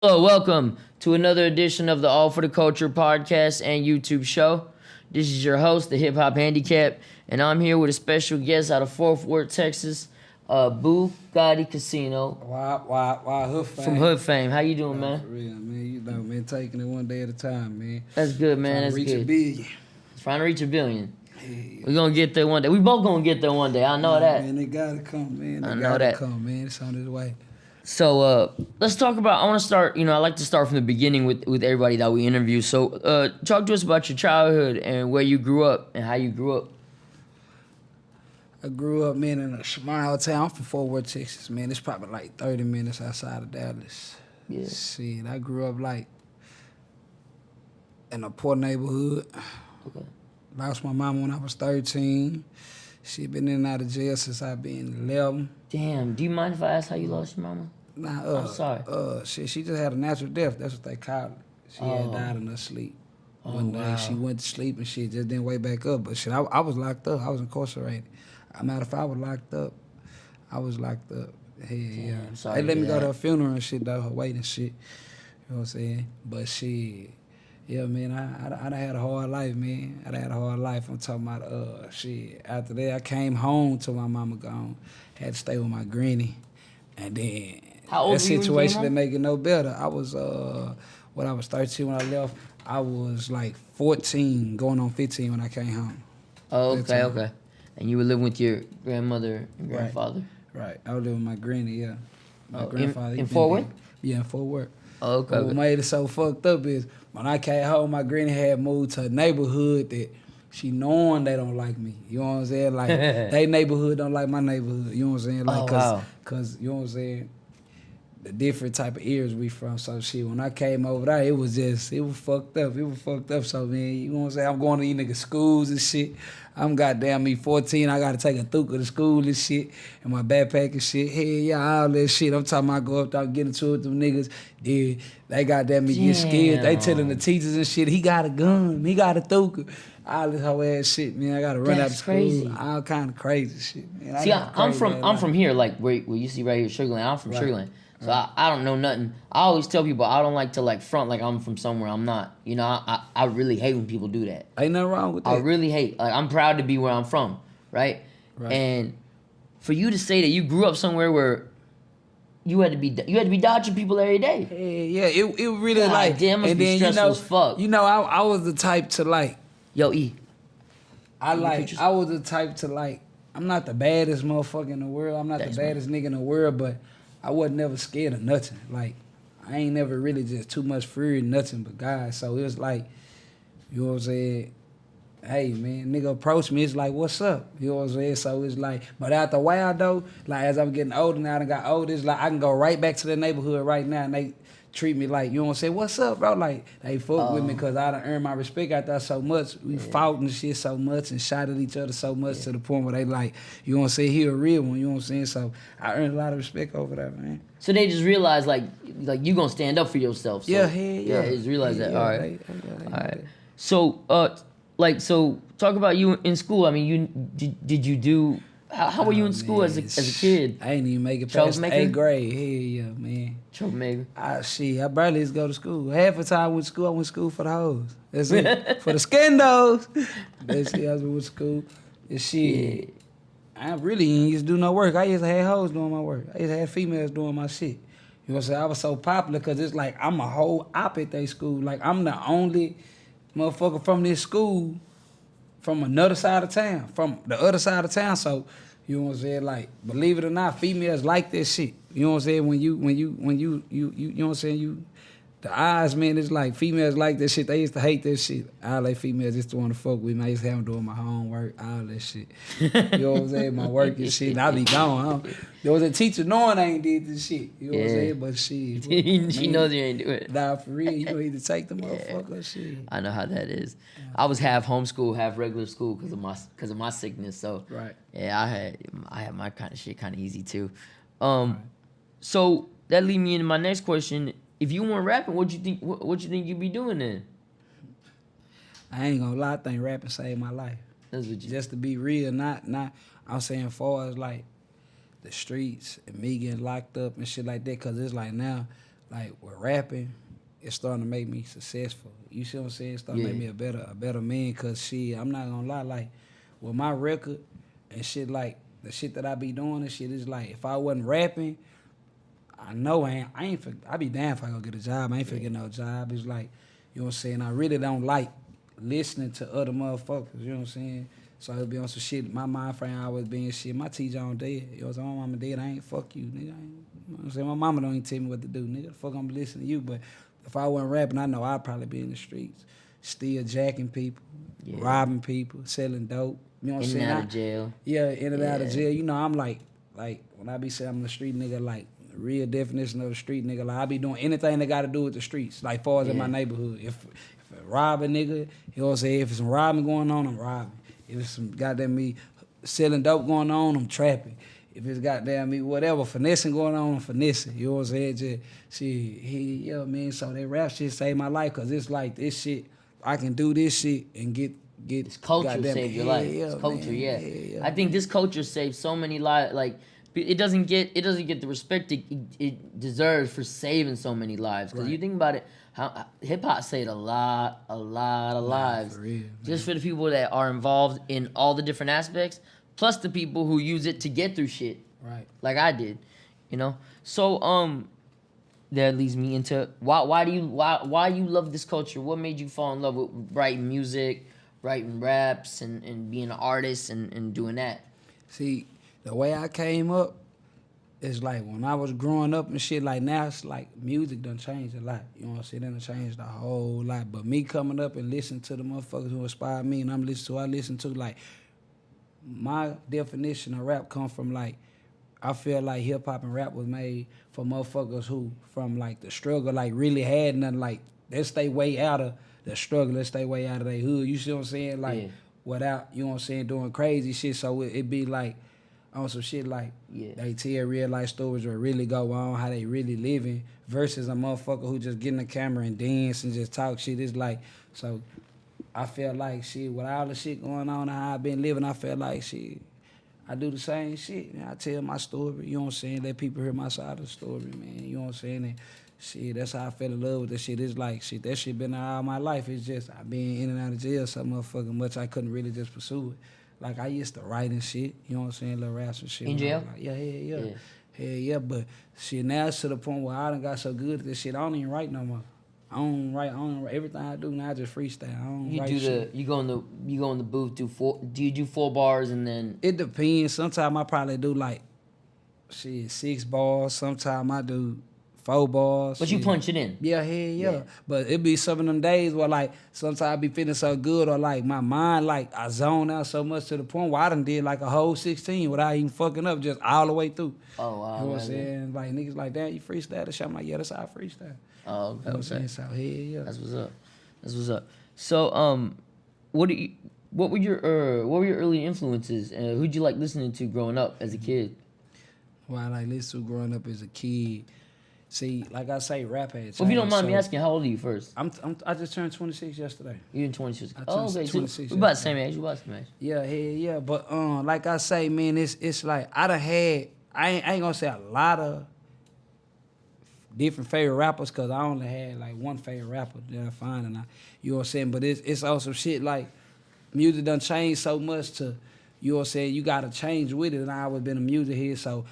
Hello, welcome to another edition of the All for the Culture podcast and YouTube show. This is your host, the Hip Hop Handicap, and I'm here with a special guest out of Fort Worth, Texas, Boo Gotti Kasino Why, Hood fame. from Hood Fame. How you doing, For man? real, man. You know, man, taking it one day at a time, man. That's good, man. Trying That's to reach good. a billion. Trying to reach a billion. Hey, We're gonna get there one day. We both gonna get there one day. I know that. Man, they gotta come, man. They I know gotta that. come, man. It's on its way. So let's talk about. I want to start. I like to start from the beginning with everybody that we interview. So talk to us about your childhood and where you grew up and how you grew up. I grew up, man, in a small town. I'm from Fort Worth, Texas, man. It's probably like 30 minutes outside of Dallas. Yeah. Shit, I grew up like in a poor neighborhood. Okay. Lost my mama when I was 13. She been in and out of jail since I been 11. Damn. Do you mind if I ask how you lost your mama? Nah, I'm sorry. She just had a natural death. That's what they called it. She had died in her sleep. One day she went to sleep and she just didn't wake back up. But shit, I was locked up. I was incarcerated. Matter of fact, I was locked up. I was locked up. Hell yeah. I'm sorry They let to me hear go to that. her funeral and shit, though, her waiting shit. You know what I'm saying? But shit, yeah, man, I done had a hard life, man. I done had a hard life. I'm talking about, shit. After that, I came home till my mama gone. Had to stay with my granny. And then How old that were you when you situation came didn't home? make it no better. I was, when I was 13 when I left, I was like 14, going on 15 when I came home. Oh, That okay, time. okay. And you were living with your grandmother and Right. grandfather. Right. I was living with my granny, yeah. My Oh, grandfather. in he Fort been Worth? dead. Yeah, in Fort Worth. Oh, okay. But what made it so fucked up is when I came home, my granny had moved to a neighborhood that she knowing they don't like me. You know what I'm saying? Like, they neighborhood don't like my neighborhood. You know what I'm saying? Like, Oh, wow. cause you know what I'm saying? The different type of areas we from. So shit, when I came over there, it was fucked up. It was fucked up. So man, you know what I'm saying? I'm going to these niggas schools and shit. I'm goddamn me 14. I gotta take a thuka to school and shit, and my backpack and shit. Hell yeah, all that shit. I'm talking about go up there, get into it with them niggas. Dude, they goddamn me get scared. They telling the teachers and shit, he got a gun, he got a thuka. All this whole ass shit, man. I gotta run out of That's school. crazy. All kind of crazy shit, man. See, got a I'm crazy from ass I'm life. from here, like where you see right here, Sugarland. I'm from Right. Sugarland, so I don't know nothing. I always tell people I don't like to like front like I'm from somewhere I'm not. I really hate when people do that. Ain't nothing wrong with that. I really hate. Like I'm proud to be where I'm from, right? Right. And for you to say that you grew up somewhere where you had to be dodging people every day. Yeah, it really God like damn, must and be then stressful as fuck. I was the type to like Yo, E. pictures? I was the type to like I'm not the baddest motherfucker in the world. I'm not Thanks, the baddest nigga in the world, but I wasn't never scared of nothing. Like I ain't never really just too much fear of nothing but God. So it was like, you know what I'm saying? Hey man, nigga approach me, it's like, what's up? You know what I'm saying? So it's like, but after a while though, like as I'm getting older now, I done got older, it's like I can go right back to the neighborhood right now and they treat me like, you know what I'm saying? What's up, bro? Like they fuck with me because I done earned my respect out there so much. We fought and shit so much and shot at each other so much to the point where they like, you know what I'm saying? He a real one, you know what I'm saying? So I earned a lot of respect over that, man. So they just realized like you gonna stand up for yourself. So, Yeah, hell yeah. They just realized that. Yeah, All right. they All right. So talk about you in school. I mean, did you do? How were you in school as a kid? I ain't even make it past Troublemaker? 8th grade. Hell yeah, man. Troublemaker. I barely used to go to school. Half the time I went to school, I went to school for the hoes. That's it. For the skindos. That's it. I went to school. And shit. I really ain't used to do no work. I used to have hoes doing my work. I used to have females doing my shit. You know what I'm saying? I was so popular because it's like I'm a whole op at their school. Like I'm the only motherfucker from this school from another side of town, from the other side of town. So, you know what I'm saying? Like, believe it or not, females like that shit. You know what I'm saying? When you know what I'm saying? The eyes, man, it's like females like that shit. They used to hate that shit. All they females used to want to fuck with me. I used to have them doing my homework, all that shit. You know what I'm saying? My work and shit. And I be gone. There was a teacher knowing I ain't did this shit. You know what I'm saying? But shit. She man, knows you ain't do it. Nah, for real. You need to take the motherfucker shit. I know how that is. I was half homeschool, half regular school because of my sickness. So Right. yeah, I had my kind of shit kind of easy too. So that lead me into my next question. If you weren't rapping, what you think you'd be doing then? I ain't gonna lie, I think rapping saved my life. That's what you. Just to be real, not I'm saying far as like the streets and me getting locked up and shit like that, cause it's like now like with rapping, it's starting to make me successful. You see what I'm saying? It's starting to make me a better man. Cause shit, I'm not gonna lie, like with my record and shit, like the shit that I be doing and shit is like if I wasn't rapping, I know I be damn if I go get a job. I ain't finna get no job. It's like, you know what I'm saying? I really don't like listening to other motherfuckers, you know what I'm saying? So it'll be on some shit. My mind frame always being shit. My teacher on dead. You know what I'm saying? My mama dead. I ain't fuck you, nigga. You know what I'm saying? My mama don't even tell me what to do, nigga. The fuck I'm listening to you. But if I wasn't rapping, I know I'd probably be in the streets. Still jacking people, robbing people, selling dope. You know what I'm saying? In and out of jail. Yeah, in and out of jail. You know, I'm like when I be saying I'm a street nigga, like real definition of a street nigga. Like I be doing anything that got to do with the streets. Like far as in my neighborhood. If rob a nigga, you know what I'm saying? If it's some robbing going on, I'm robbing. If it's some goddamn me selling dope going on, I'm trapping. If it's goddamn me whatever, finessing going on, I'm finessing. You know what I'm saying? Just shit, yeah, man. So that rap shit saved my life because it's like this shit, I can do this shit and get this culture saved your life. Yeah, this culture, man, yeah. I think this culture saved so many lives. Like it doesn't get the respect it deserves for saving so many lives. Because you think about it, how hip hop saved a lot of lives. For real, just for the people that are involved in all the different aspects, plus the people who use it to get through shit. Right. Like I did, you know. So that leads me into why you love this culture? What made you fall in love with writing music, writing raps, and being an artist and doing that? See, the way I came up is like when I was growing up and shit, like now it's like music done changed a lot. You know what I'm saying? It done changed a whole lot. But me coming up and listening to the motherfuckers who inspired me and I listen to like my definition of rap come from like I feel like hip hop and rap was made for motherfuckers who from like the struggle like really had nothing, like they stay way out of the struggle, they stay way out of their hood. You see what I'm saying? Like without, you know what I'm saying, doing crazy shit. So it be like on some shit like they tell real life stories or really go on how they really living versus a motherfucker who just get in the camera and dance and just talk shit. It's like, so I feel like shit with all the shit going on and how I been living, I feel like shit, I do the same shit. Man. I tell my story, you know what I'm saying? Let people hear my side of the story, man. You know what I'm saying? And shit, that's how I fell in love with this shit. It's like shit, that shit been all my life. It's just I been in and out of jail so motherfucking much I couldn't really just pursue it. Like I used to write and shit, you know what I'm saying, little raps and shit. In jail? Like, yeah, but shit now it's to the point where I done got so good at this shit, I don't even write no more. I don't write everything I do now. I just freestyle. I don't write shit. You go in the booth. Do you do 4 bars and then? It depends. Sometimes I probably do like 6 bars. Sometimes I do 4 bars. But you punch it in. Yeah. But it be some of them days where like sometimes I be feeling so good or like my mind like I zone out so much to the point where I done did like a whole 16 without even fucking up just all the way through. Oh wow. You know what I'm saying? Like niggas like that, you freestyle that shit. I'm like, yeah, that's how I freestyle. Oh, okay. You know what I'm saying? So yeah. That's what's up. So what were your early influences? Who'd you like listening to growing up as a kid? Well, I like listen to growing up as a kid. See, like I say, rap had changed. Well, if you don't mind me asking, how old are you first? I just turned 26 yesterday. You're in 26. Oh, okay. 26 So we're about the same age. We're about the same age. Yeah. But like I say, man, it's like I done had. I ain't gonna say a lot of different favorite rappers because I only had like one favorite rapper that I find, and you know what I'm saying. But it's also shit like music done changed so much to, you know what I'm saying. You gotta change with it, and I always been a music head, so.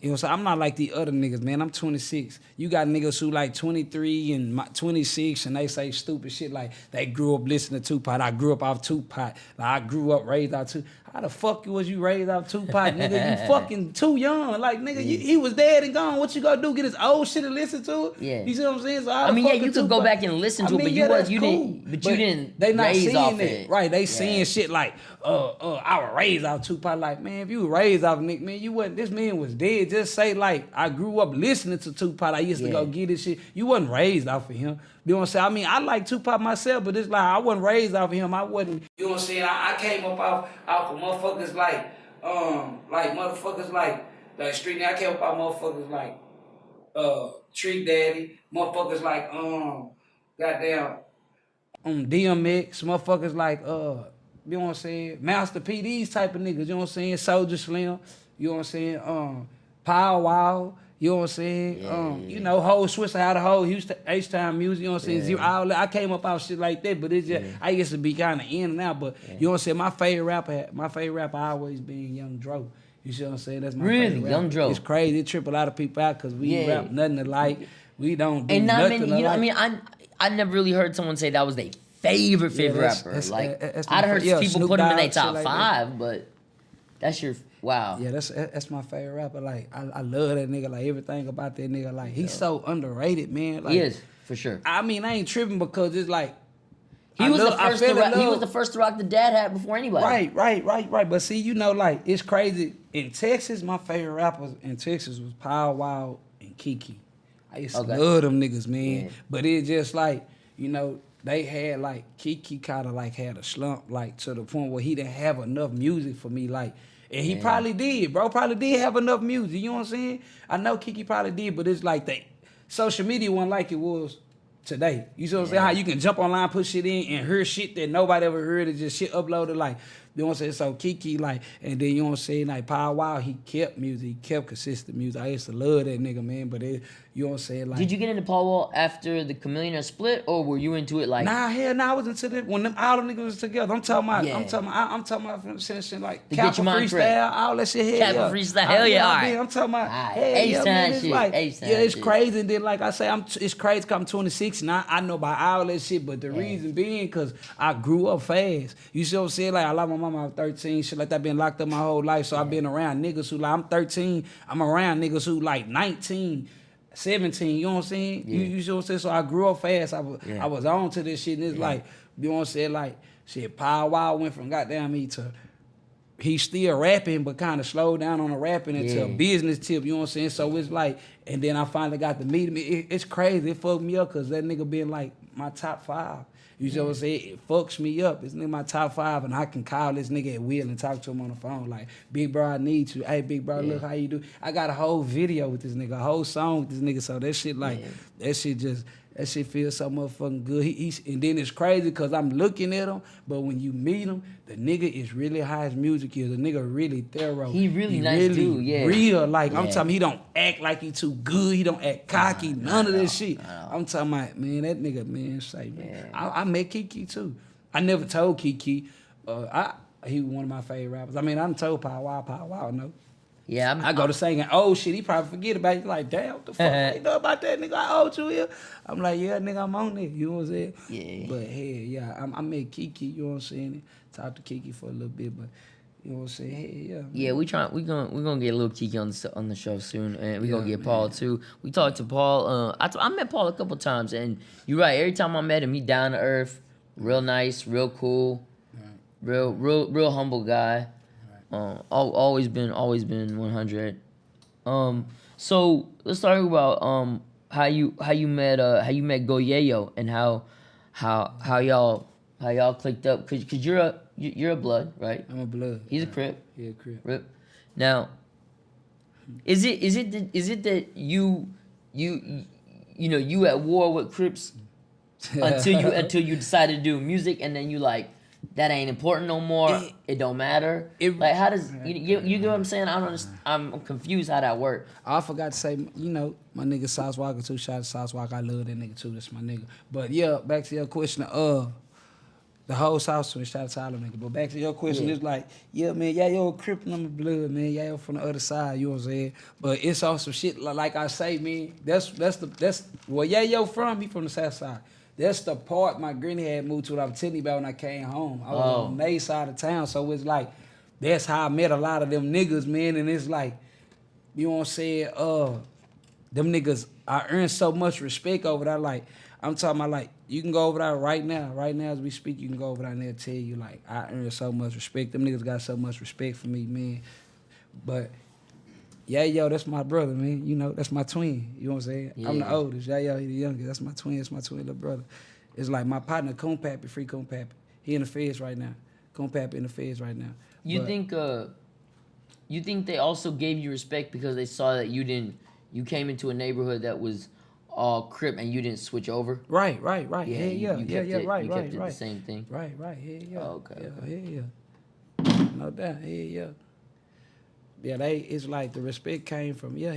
You know what I'm saying? I'm not like the other niggas, man. I'm 26. You got niggas who like 23 and 26 and they say stupid shit like they grew up listening to Tupac. I grew up off Tupac. Like I grew up raised off Tupac. How the fuck was you raised off Tupac, nigga? You fucking too young. Like, nigga, he was dead and gone. What you gonna do? Get his old shit and listen to it? Yeah. You see what I'm saying? So I mean, yeah, you could go back and listen to it, but you didn't They not raise seeing off it. it. Right, they seeing shit like, I was raised off Tupac. Like, man, if you were raised off Nick, man, you wasn't, this man was dead. Just say, like, I grew up listening to Tupac. I used to go get this shit. You wasn't raised off of him. You know what I'm saying? I mean, I like Tupac myself, but it's like, I wasn't raised off of him. I wasn't, you know what I'm saying? I came up off of motherfuckers like motherfuckers like Street. I came up off motherfuckers like, Trick Daddy. Motherfuckers like, goddamn, DMX. Motherfuckers like, you know what I'm saying? Master P, these type of niggas, you know what I'm saying? Soldier Slim, you know what I'm saying? Power Wow, You know what I'm saying? Yeah. You know, whole Swiss out of whole Houston H-Town music, you know what I'm saying? Zero outlet. I came up out shit like that, but it's just I used to be kind of in and out. But you know what I'm saying? My favorite rapper always been Young Dro. You see what I'm saying? That's my favorite rapper. Young Dro. It's crazy. It trip a lot of people out because we rap nothing alike. We don't do And not nothing many, you know, alike. I mean, I never really heard someone say that was their favorite rapper. I'd heard people Snoop put him in their Dogg, top shit like 5, but that's your wow. Yeah, that's my favorite rapper. Like I love that nigga. Like everything about that nigga. Like he's so underrated, man. Like, He is for sure. I mean, I ain't tripping because it's like He was the first to rock the dad hat before anybody. Right. But see, you know, like it's crazy. In Texas, my favorite rappers in Texas was Pow Wow and Kiki. I used to love them niggas, man. Yeah. But it's just like, you know, they had like Kiki kind of like had a slump, like to the point where he didn't have enough music for me, like. And he probably did, bro. Probably did have enough music. You know what I'm saying? I know Kiki probably did, but it's like the social media wasn't like it was today. You see what I'm saying? How you can jump online, put shit in, and hear shit that nobody ever heard, and just shit uploaded. Like, you know what I'm saying? So Kiki, like, and then you know what I'm saying? Like Pow Wow, he kept music, he kept consistent music. I used to love that nigga, man. But you know what I'm saying? Like, did you get into Paul Wall after the Chameleon split, or were you into it like? Nah, hell nah, I was into that when all them niggas was together. I'm talking about from shit like Kappa Freestyle, all that shit. Hell Kappa Freestyle, hell yeah, all right. I'm talking about H-Town it's shit, like, H-Town it's shit. crazy. And then like I say, it's crazy because I'm 26 and I know about all that shit. But the reason being because I grew up fast. You see what I'm saying? Like I lost my mama at 13, shit like that. Been locked up my whole life, so I've been around niggas who like I'm 13. I'm around niggas who like 19. 17, you know what I'm saying? Yeah. You see what I'm saying? So I grew up fast. I was on to this shit, and it's like, you know what I'm saying? Like, shit, Pow Wow went from goddamn me to he's still rapping, but kind of slowed down on the rapping into a business tip, you know what I'm saying? So it's like, and then I finally got to meet him. It's crazy. It fucked me up because that nigga been like my top 5. You see what I'm saying? It fucks me up. It's in my top 5, and I can call this nigga at will and talk to him on the phone. Like, big bro, I need you. Hey, big bro, look how you do. I got a whole video with this nigga, a whole song with this nigga. So that shit, like, that shit feels so motherfucking good. And then it's crazy because I'm looking at him, but when you meet him, the nigga is really how his music is. The nigga really thorough. He really nice dude, yeah. Real, like, I'm talking, he don't act like he too good. He don't act cocky, none of that shit. I'm talking about, man, that nigga, man, say, man. I met Kiki, too. I never told Kiki. He was one of my favorite rappers. I mean, I done told Pow Wow, no. Yeah, I go to singing, oh shit, he probably forget about it. He like, damn, what the fuck you know about that nigga? I owed you here. I'm like, yeah, nigga, I'm on it. You know what I'm saying? Yeah. But hey, yeah, I met Kiki, you know what I'm saying? Talked to Kiki for a little bit, but you know what I'm saying? Hey, yeah. Man. Yeah, we're gonna get a little Kiki on the show soon, and we're gonna get Paul too. We talked to Paul. I met Paul a couple times, and you're right. Every time I met him, he down to earth, real nice, real cool, real humble guy. Always been 100. So let's talk about how you met Goyeyo and how y'all clicked up, cause you're a blood, right? I'm a blood. He's a Crip. Yeah, Crip. Rip. Now, is it that you at war with Crips until you decided to do music, and then you like, that ain't important no more. It don't matter. Like, how does you get what I'm saying? I don't understand. I'm confused how that works. I forgot to say, you know, my nigga Sauce Walker too. Shout out to Sauce Walker. I love that nigga too. That's my nigga. But yeah, back to your question. The whole South Switch. Shout out to all them niggas. But back to your question, it's like, yeah, man, yo, Crip and I'm a blood, man. Yo, from the other side. You know what I'm saying? But it's also shit like I say, man. That's where yo from. He from the South Side. That's the part my granny had moved to. What I was telling you about when I came home. I was on the May side of town, so it's like that's how I met a lot of them niggas, man. And it's like, you know what I'm saying? Them niggas, I earned so much respect over that. Like, I'm talking about, like, you can go over there right now as we speak. You can go over there and they'll tell you, like, I earned so much respect. Them niggas got so much respect for me, man. But yo, that's my brother, man. You know, that's my twin. You know what I'm saying? Yeah. I'm the oldest. Yo, he the youngest. That's my twin. That's my twin little brother. It's like my partner, Coon Pappy, free Coon Pappy. He in the feds right now. Coon Pappy in the feds right now. You think they also gave you respect because they saw that you came into a neighborhood that was all Crip and you didn't switch over? Right. Yeah, right. You kept it the same thing. Right. Yeah. Oh, okay. Yeah. No doubt. Yeah. Yeah, it's like the respect came from, yeah.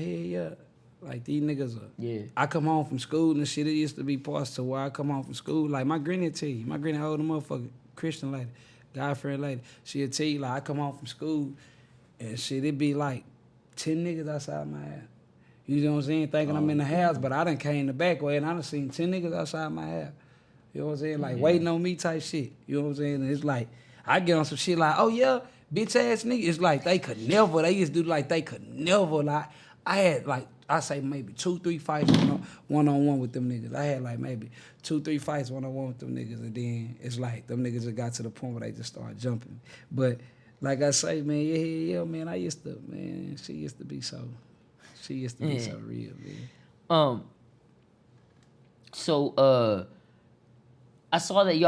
Like, these niggas are... Yeah. I come home from school and shit. It used to be parts to where I come home from school. Like, my granny tell you. My granny old motherfucker, Christian lady, God-friend lady. She'll tell you, like, I come home from school and shit, it be like 10 niggas outside my house. You know what I'm saying? Thinking I'm in the house, but I done came the back way and I done seen 10 niggas outside my house. You know what I'm saying? Like, waiting on me type shit. You know what I'm saying? And it's like, I get on some shit like, oh, yeah, bitch-ass nigga. It's like, they could never. They used to do like they could never. Like, I had, like, I say maybe 2-3 fights one-on-one with them niggas. I had, like, maybe 2-3 fights one-on-one with them niggas. And then it's like, them niggas just got to the point where they just started jumping. But, like I say, man, yeah, man, she used to be so real, man. So, I saw that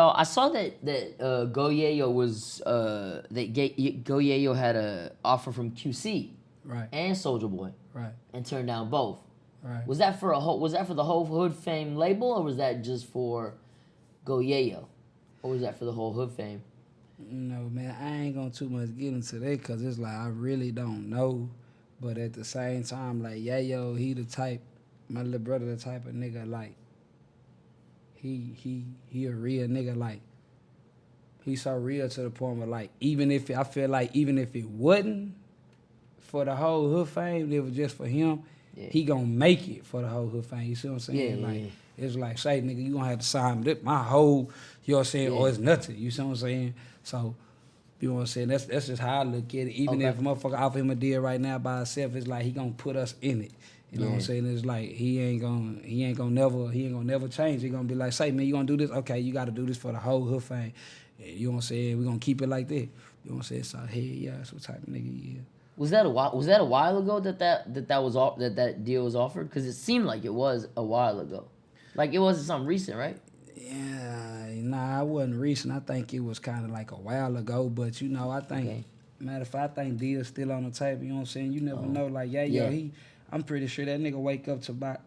Goyayo was Goyayo had a offer from QC, Right. and Soulja Boy, Right. and turned down both. Right. Was that for the whole Hood Fame label, or was that just for Goyayo, or was that for the whole Hood Fame? No, man, I ain't gonna too much get into that because it's like I really don't know. But at the same time, like, Yayo, he the type, my little brother the type of nigga, like, he a real nigga, like, he so real to the point where, like, even if it wasn't for the whole Hood Fame, it was just for him, he gonna make it for the whole Hood Fame. You see what I'm saying? Yeah, like, yeah. It's like, say, nigga, you gonna have to sign my whole, you know what I'm saying, or it's nothing. You see what I'm saying? So, you know what I'm saying? That's just how I look at it. Even if a motherfucker offer him a deal right now by himself, it's like he gonna put us in it. You know what I'm saying? It's like he ain't gonna never change. He gonna be like, say, man, you gonna do this? Okay, you gotta do this for the whole Hood Fame. You know what I'm saying? We gonna keep it like that. You know what I'm saying? So, hey, yeah, that's what type of nigga he is. Was that a while ago that deal was offered? Because it seemed like it was a while ago. Like, it wasn't something recent, right? Yeah, nah, it wasn't recent. I think it was kind of like a while ago. But, you know, I think, matter of fact, I think deal's still on the table. You know what I'm saying? You never know. Like, I'm pretty sure that nigga wake up to about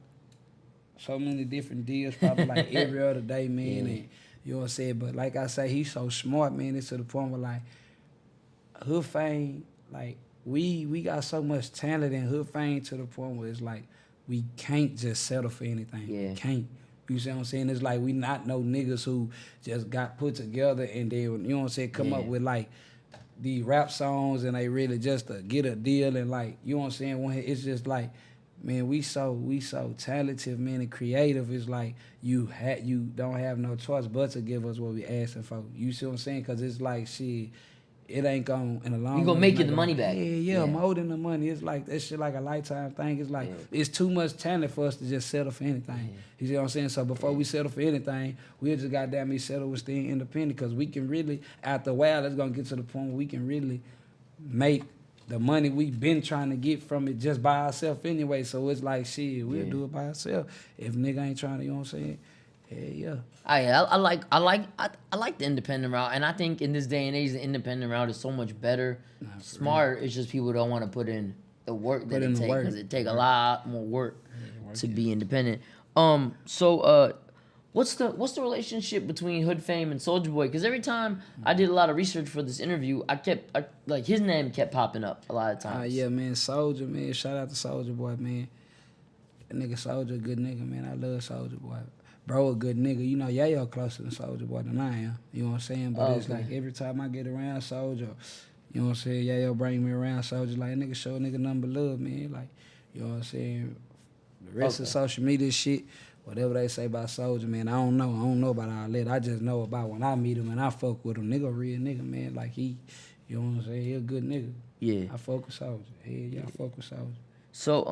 so many different deals, probably like every other day, man. And, you know what I'm saying? But like I say, he's so smart, man. It's to the point where, like, Hood Fame, like, we got so much talent in Hood Fame to the point where it's like, we can't just settle for anything. Yeah. We can't. You see what I'm saying? It's like we not no niggas who just got put together and then, you know what I'm saying, come up with like these rap songs and they really just to get a deal and like, you know what I'm saying? When it's just like, man, we so talented, man, and creative. It's like you don't have no choice but to give us what we asking for. You see what I'm saying? Because it's like, shit, it ain't gonna, in the long run. You gonna make you the money back. Yeah, more than the money. It's like, that shit like a lifetime thing. It's like, it's too much talent for us to just settle for anything. You see what I'm saying? So before we settle for anything, we'll just goddamn me settle with staying independent because we can really, after a while, it's gonna get to the point where we can really make the money we've been trying to get from it just by ourselves anyway. So it's like, shit, we'll do it by ourselves. If nigga ain't trying to, you know what I'm saying? Hell yeah. I like the independent route, and I think in this day and age, the independent route is so much better, smarter. It's just people don't want to put in the work that it takes because it take a lot more work to be independent. So what's the relationship between Hood Fame and Soulja Boy? Because every time I did a lot of research for this interview, like his name kept popping up a lot of times. Yeah, man, Soulja, man. Shout out to Soulja Boy, man. That nigga Soulja, a good nigga, man. I love Soulja Boy. Bro, a good nigga. You know, Yayo closer than Soulja Boy than I am. You know what I'm saying? But it's like every time I get around Soulja, you know what I'm saying? Yayo bring me around Soulja. Like, nigga show a nigga nothing but love, man. Like, you know what I'm saying? The rest of social media shit, whatever they say about Soulja, man, I don't know. I don't know about all that. I just know about when I meet him and I fuck with him. Nigga, a real nigga, man. Like, he, you know what I'm saying? He a good nigga. Yeah. I fuck with Soulja. Yeah, I fuck with Soulja. So,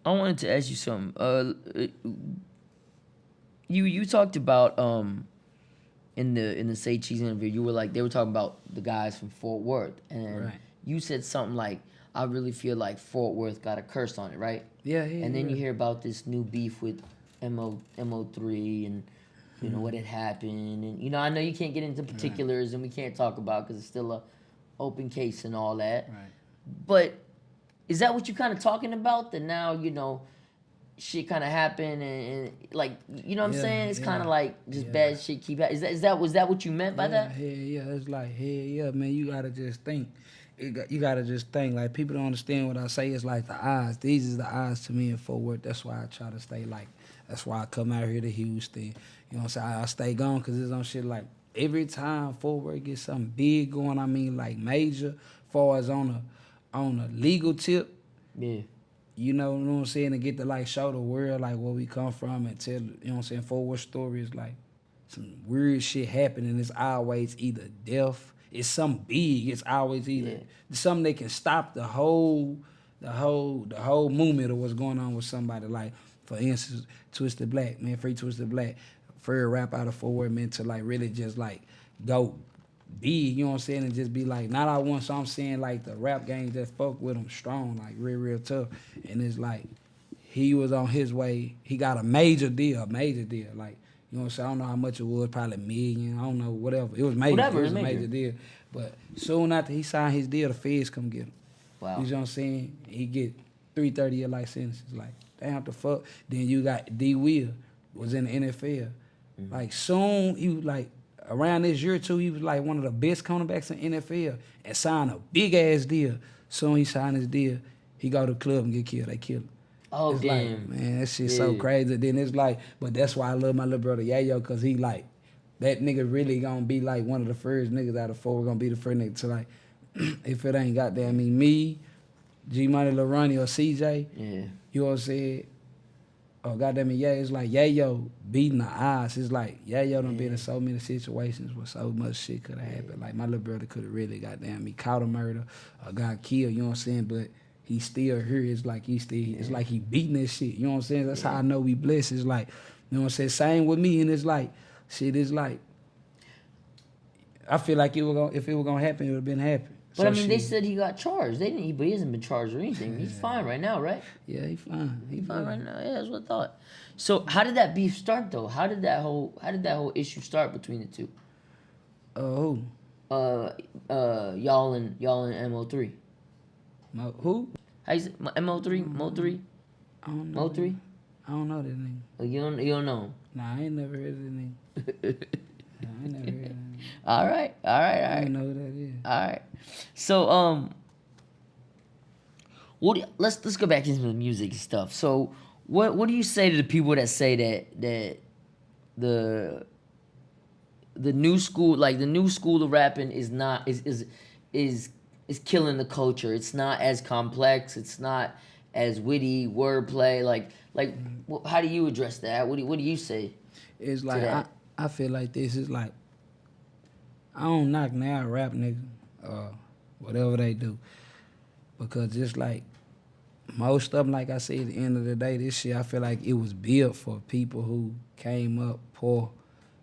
I wanted to ask you something. You talked about in the Say Cheese interview, you were like, they were talking about the guys from Fort Worth, and you said something like, I really feel like Fort Worth got a curse on it, right? Yeah. And then you hear about this new beef with MO3 and you know what had happened, and you know, I know you can't get into particulars and we can't talk about because it's still a open case and all that. Right. But is that what you're kind of talking about? That now, you know, shit kind of happened and like, you know what I'm saying? It's kind of like just bad shit keep happening. Was that what you meant by that? Yeah. It's like, yeah, man, you gotta just think. you gotta just think like people don't understand what I say. It's like the odds. These is the odds to me in Fort Worth. That's why I try to stay like. That's why I come out here to Houston. You know what I'm saying? I stay gone because it's on shit like every time Fort Worth gets something big going. I mean like major, far as on a legal tip. Yeah. You know what I'm saying? To get to like show the world like where we come from and tell, you know what I'm saying, Fort Worth stories like some weird shit happening. It's always either death. It's something big. It's always either something that can stop the whole movement of what's going on with somebody. Like, for instance, Twisted Black, man, Free Twisted Black, first rap out of Fort Worth, man, to like really just like go big, you know what I'm saying, and just be like, not I want, so I'm saying like the rap game just fuck with him strong, like real tough. And it's like, he was on his way, he got a major deal, like, you know what I'm saying? I don't know how much it was, probably $1 million. I don't know, whatever. It was major. It was a major deal. But soon after he signed his deal, the feds come get him. Wow. You know what I'm saying? He get 3 30-year life sentences. Like, damn, the fuck. Then you got D. Will, was in the NFL. Mm-hmm. Like, soon, he was like, around this year or two, he was like one of the best cornerbacks in NFL and signed a big-ass deal. Soon he signed his deal, he go to the club and get killed. They kill him. Oh, it's damn. Like, man, that shit's so crazy. Then it's like, but that's why I love my little brother Yayo, because he like, that nigga really gonna be like one of the first niggas out of 4, gonna be the first nigga to like, if it ain't goddamn me, G-Money, Lil Ronnie, or CJ, you know what I'm saying? Oh, goddamn it, it's like Yayo beating the odds. It's like Yayo done been in so many situations where so much shit could have happened. Like, my little brother could have really goddamn me caught a murder or got killed, you know what I'm saying? But he's still here. It's like it's like he beating that shit. You know what I'm saying? That's how I know we blessed. It's like, you know what I'm saying? Same with me, and it's like, shit is like, I feel like if it were gonna happen, it would have been happening. But so I mean, they said he got charged. They didn't, but he hasn't been charged or anything. He's fine right now, right? Yeah, he's fine. He's fine right now. Yeah, that's what I thought. So how did that beef start though? How did that whole issue start between the two? Who? Y'all and MO3. Who? How you say MO3? Mo3? I don't know. Mo3? I don't know that name. Oh, you don't know him? Nah, I ain't never heard of that name. I ain't never heard of that name. All right. I don't know who that is. All right. So let's go back into the music and stuff. So what do you say to the people that say that the new school, like the new school of rapping is killing the culture? It's not as complex. It's not as witty wordplay. Like how do you address that? What do you say? It's like I feel like this is like, I don't knock now rap nigga, whatever they do, because just like most of them, like I said, at the end of the day, this shit I feel like it was built for people who came up poor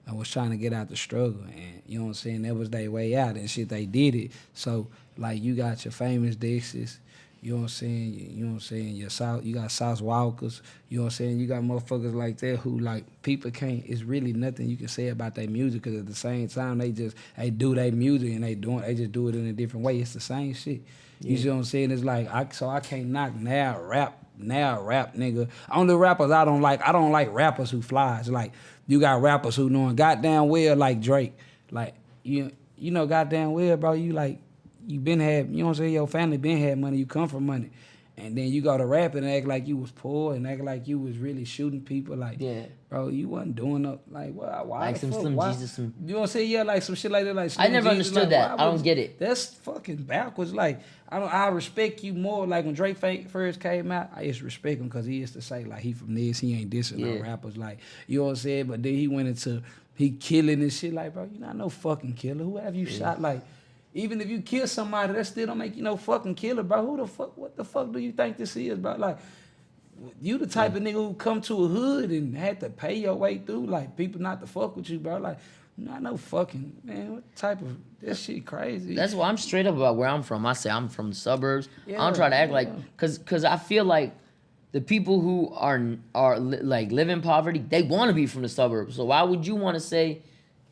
and was trying to get out the struggle, and you know what I'm saying, that was their way out and shit. They did it. So like you got your famous Dexys, you know what I'm saying, you got South Walkers, you know what I'm saying, you got motherfuckers like that who like people can't, it's really nothing you can say about their music, because at the same time they do their music and they just do it in a different way. It's the same shit. You see what I'm saying? It's like I can't knock now rap nigga. Only rappers I don't like rappers who flies. Like you got rappers who knowing goddamn well like Drake. Like you know goddamn well, bro, you like you been had, you know what I'm saying, your family been had money, you come from money. And then you go to rapping and act like you was poor and act like you was really shooting people. Like, bro, you wasn't doing up. Like, why? Like some Slim Jesus. You know what I'm saying? Yeah, like some shit like that. Like I never understood that. I don't get it. That's fucking backwards. Like, I respect you more. Like, when Drake first came out, I used to respect him because he used to say, like, he from this, he ain't dissing no rappers. Like, you know what I'm saying? But then he went into, he killing and shit. Like, bro, you not no fucking killer. Who have you shot? Like, even if you kill somebody, that still don't make you no fucking killer, bro. What the fuck do you think this is, bro? Like, you the type of nigga who come to a hood and had to pay your way through, like, people not to fuck with you, bro. Like, not no fucking, man, what type of, this shit crazy. That's why I'm straight up about where I'm from. I say I'm from the suburbs. I don't try to act like, cause I feel like the people who are like live in poverty, they want to be from the suburbs. So why would you want to say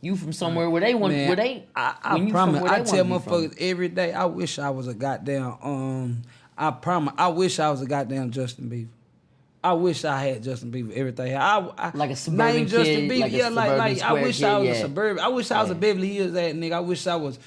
you from somewhere where they want, man, where they? I promise. I tell motherfuckers every day. I wish I was a goddamn. I promise. I wish I was a goddamn Justin Bieber. I wish I had Justin Bieber. Everything. I like a suburban kid. Justin Bieber. Like yeah, like I wish I was a suburban. I wish I was a Beverly Hills ass nigga.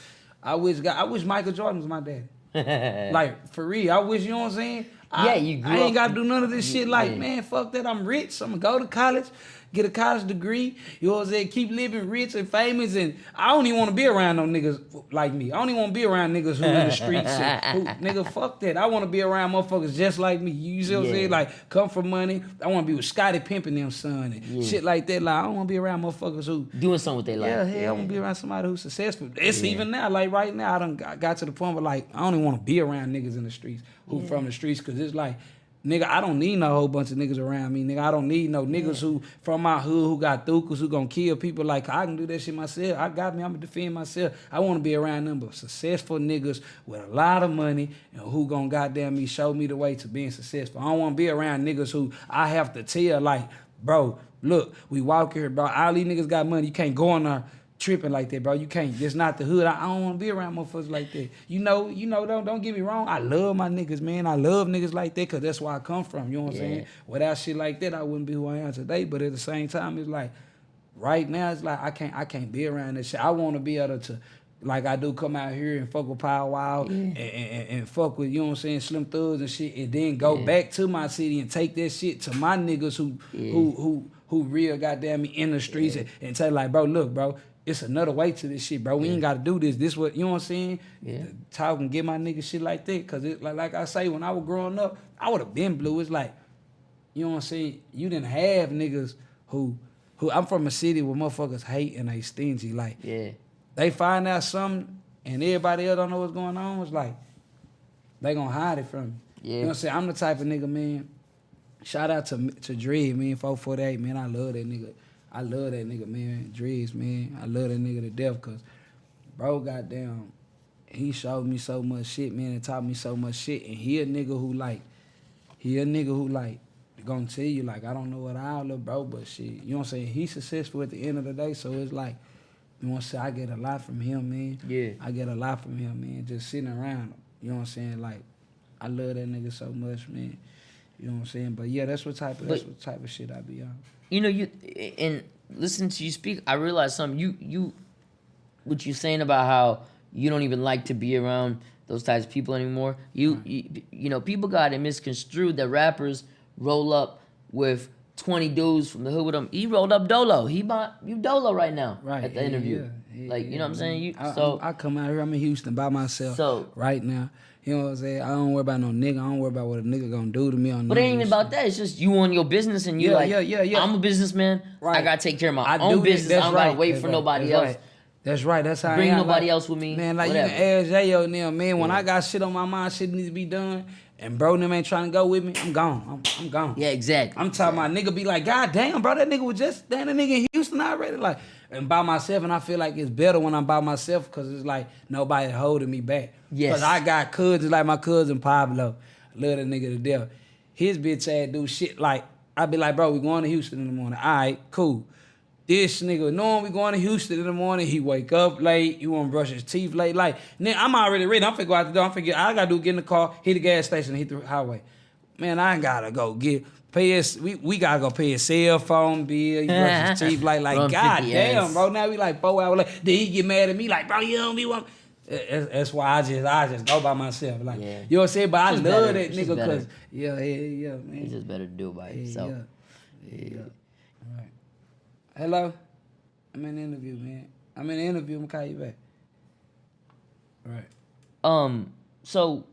I wish Michael Jordan was my daddy. Like, for real, I wish, you know what I'm saying? Yeah, you grew I ain't up- got to do none of this shit. Like, yeah. man, fuck that. I'm rich. I'm going to go to college, get a college degree. You know what I'm saying? Keep living rich and famous. And I don't even want to be around no niggas like me. I don't even want to be around niggas who in the streets. And who, nigga, fuck that. I want to be around motherfuckers just like me. You see what I'm Yeah. saying? Like, come for money. I want to be with Scottie Pimpin' them son and shit like that. Like, I don't want to be around motherfuckers who Doing something with their life. yeah, hell, I want to be around somebody who's successful. It's even now, like right now, I got to the point where like I don't even want to be around niggas in the streets who from the streets, cause it's like, nigga, I don't need no whole bunch of niggas around me, nigga. I don't need no niggas who from my hood who got thukas who gonna kill people. Like I can do that shit myself. I got me. I'm gonna defend myself. I want to be around them, but successful niggas with a lot of money and who gonna goddamn me show me the way to being successful. I don't want to be around niggas who I have to tell like, bro, look, we walk here, bro. All these niggas got money. You can't go on there tripping like that, bro. You can't. That's not the hood. I don't want to be around motherfuckers like that. You know. Don't get me wrong. I love my niggas, man. I love niggas like that because that's where I come from. You know what I'm saying? Without shit like that, I wouldn't be who I am today. But at the same time, it's like right now, it's like I can't be around that shit. I want to be able to. Like I do come out here and fuck with Power Wow and fuck with, you know what I'm saying, Slim Thugs and shit, and then go back to my city and take that shit to my niggas who real goddamn me in the streets and tell like, bro, look, bro, it's another way to this shit, bro. We ain't got to do this. This what, you know what I'm saying? Yeah. Talk and get my niggas shit like that. Because it, like I say, when I was growing up, I would have been blue. It's like, you know what I'm saying? You didn't have niggas who I'm from a city where motherfuckers hate and they stingy. Like, they find out something and everybody else don't know what's going on. It's like, they gonna hide it from me. You know what I'm saying? I'm the type of nigga, man. Shout out to Dread, man, 448, man. I love that nigga. I love that nigga, man. Dreads, man. I love that nigga to death, cause bro, goddamn, he showed me so much shit, man, and taught me so much shit. And he a nigga who gonna tell you, like, I don't know what I look, bro, but shit, you know what I'm saying? He's successful at the end of the day, so it's like, you know what I'm saying? I get a lot from him, man. Yeah. I get a lot from him, man, just sitting around him. You know what I'm saying? Like, I love that nigga so much, man. You know what I'm saying? But yeah, that's what type of shit I be on. You know, and listening to you speak, I realized something. What you saying about how you don't even like to be around those types of people anymore. You know, people got it misconstrued that rappers roll up with 20 dudes from the hood with them. He rolled up Dolo. He bought you Dolo right now at the interview. Like, you know what I'm saying? I come out here, I'm in Houston by myself right now. You know what I'm saying? I don't worry about no nigga. I don't worry about what a nigga gonna do to me on. But it ain't even about that. It's just you on your business and you I'm a businessman. Right. I gotta take care of my own business. I don't gotta wait for nobody else. That's right. That's how Bring I am. nobody else with me. Man, like whatever. you can ask J.O. now, man. When I got shit on my mind, shit needs to be done, and bro them ain't trying to go with me, I'm gone. I'm gone. Yeah, exactly. I'm talking about nigga be like, God damn, bro, that nigga was just that nigga in Houston already. Like, and by myself, and I feel like it's better when I'm by myself because it's like nobody holding me back. Yes. Because I got cousins like my cousin Pablo. Love that nigga to death. His bitch ass do shit like, I be like, bro, we going to Houston in the morning. All right, cool. This nigga knowing we going to Houston in the morning, he wake up late, he want to brush his teeth late. Like, nigga, I'm already ready. I'm finna go out the door. All I gotta do get in the car, hit the gas station, hit the highway. Man, I ain't gotta go we gotta go pay his cell phone bill, he brush his teeth like god damn, bro. Now we like 4 hours late. Then he get mad at me like, bro, you don't be one. That's why I just go by myself. Like, you know what I'm saying? But I love that nigga because, yeah, man. It's just better to do it by yourself. Yeah. All right. Hello? I'm in the interview, man. I'm gonna call you back. All right. So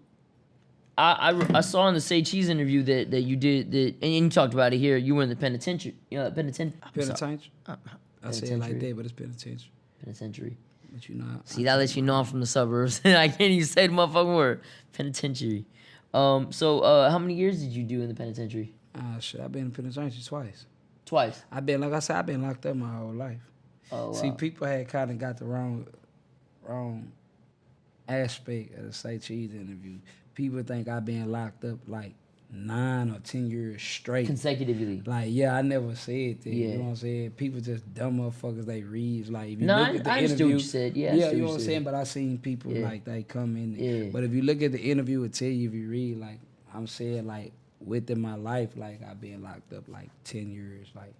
I saw in the Say Cheese interview that you did that, and you talked about it here. You were in the penitentiary. Penitentiary? I say it like that, but it's penitentiary. Penitentiary. But you know, see, that lets you know I'm from the suburbs. I can't even say the motherfucking word. Penitentiary. So how many years did you do in the penitentiary? Shit, I've been in penitentiary twice. Twice. I've been locked up my whole life. Oh, wow. See, people had kind of got the wrong aspect of the Say Cheese interview. People think I've been locked up like 9 or 10 years straight. Consecutively. Like, yeah, I never said that. You know what I'm saying? People just dumb motherfuckers, they read. Like, if you look at the I interview. what you said. Yeah, you know what I'm saying? But I seen people, like, they come in. Yeah. But if you look at the interview, it tell you, if you read, like, I'm saying, like, within my life, like, I've been locked up, like, 10 years, like,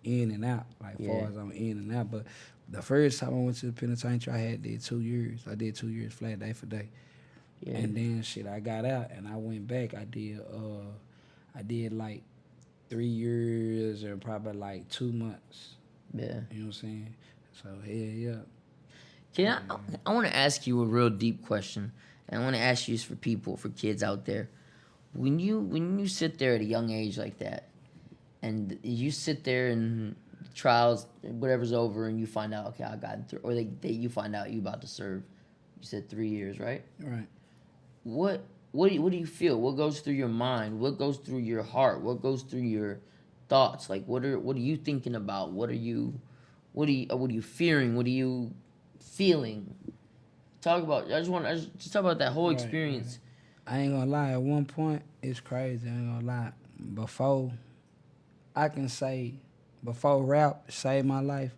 in and out, like, far as I'm in and out. But the first time I went to the penitentiary, I did 2 years. I did 2 years flat, day for day. Yeah. And then shit, I got out and I went back. I did like 3 years or probably like 2 months. Yeah. You know what I'm saying? So yeah. I want to ask you a real deep question, and I want to ask you this for people, for kids out there. When you sit there at a young age like that, and you sit there and trials, whatever's over, and you find out, okay, I got through, or you find out you about to serve. You said 3 years, right? Right. What do you feel? What goes through your mind? What goes through your heart? What goes through your thoughts? Like what are you thinking about? What are you fearing? What are you feeling? Talk about. I just talk about that whole experience. I ain't gonna lie. At one point, it's crazy. I ain't gonna lie. Before rap saved my life,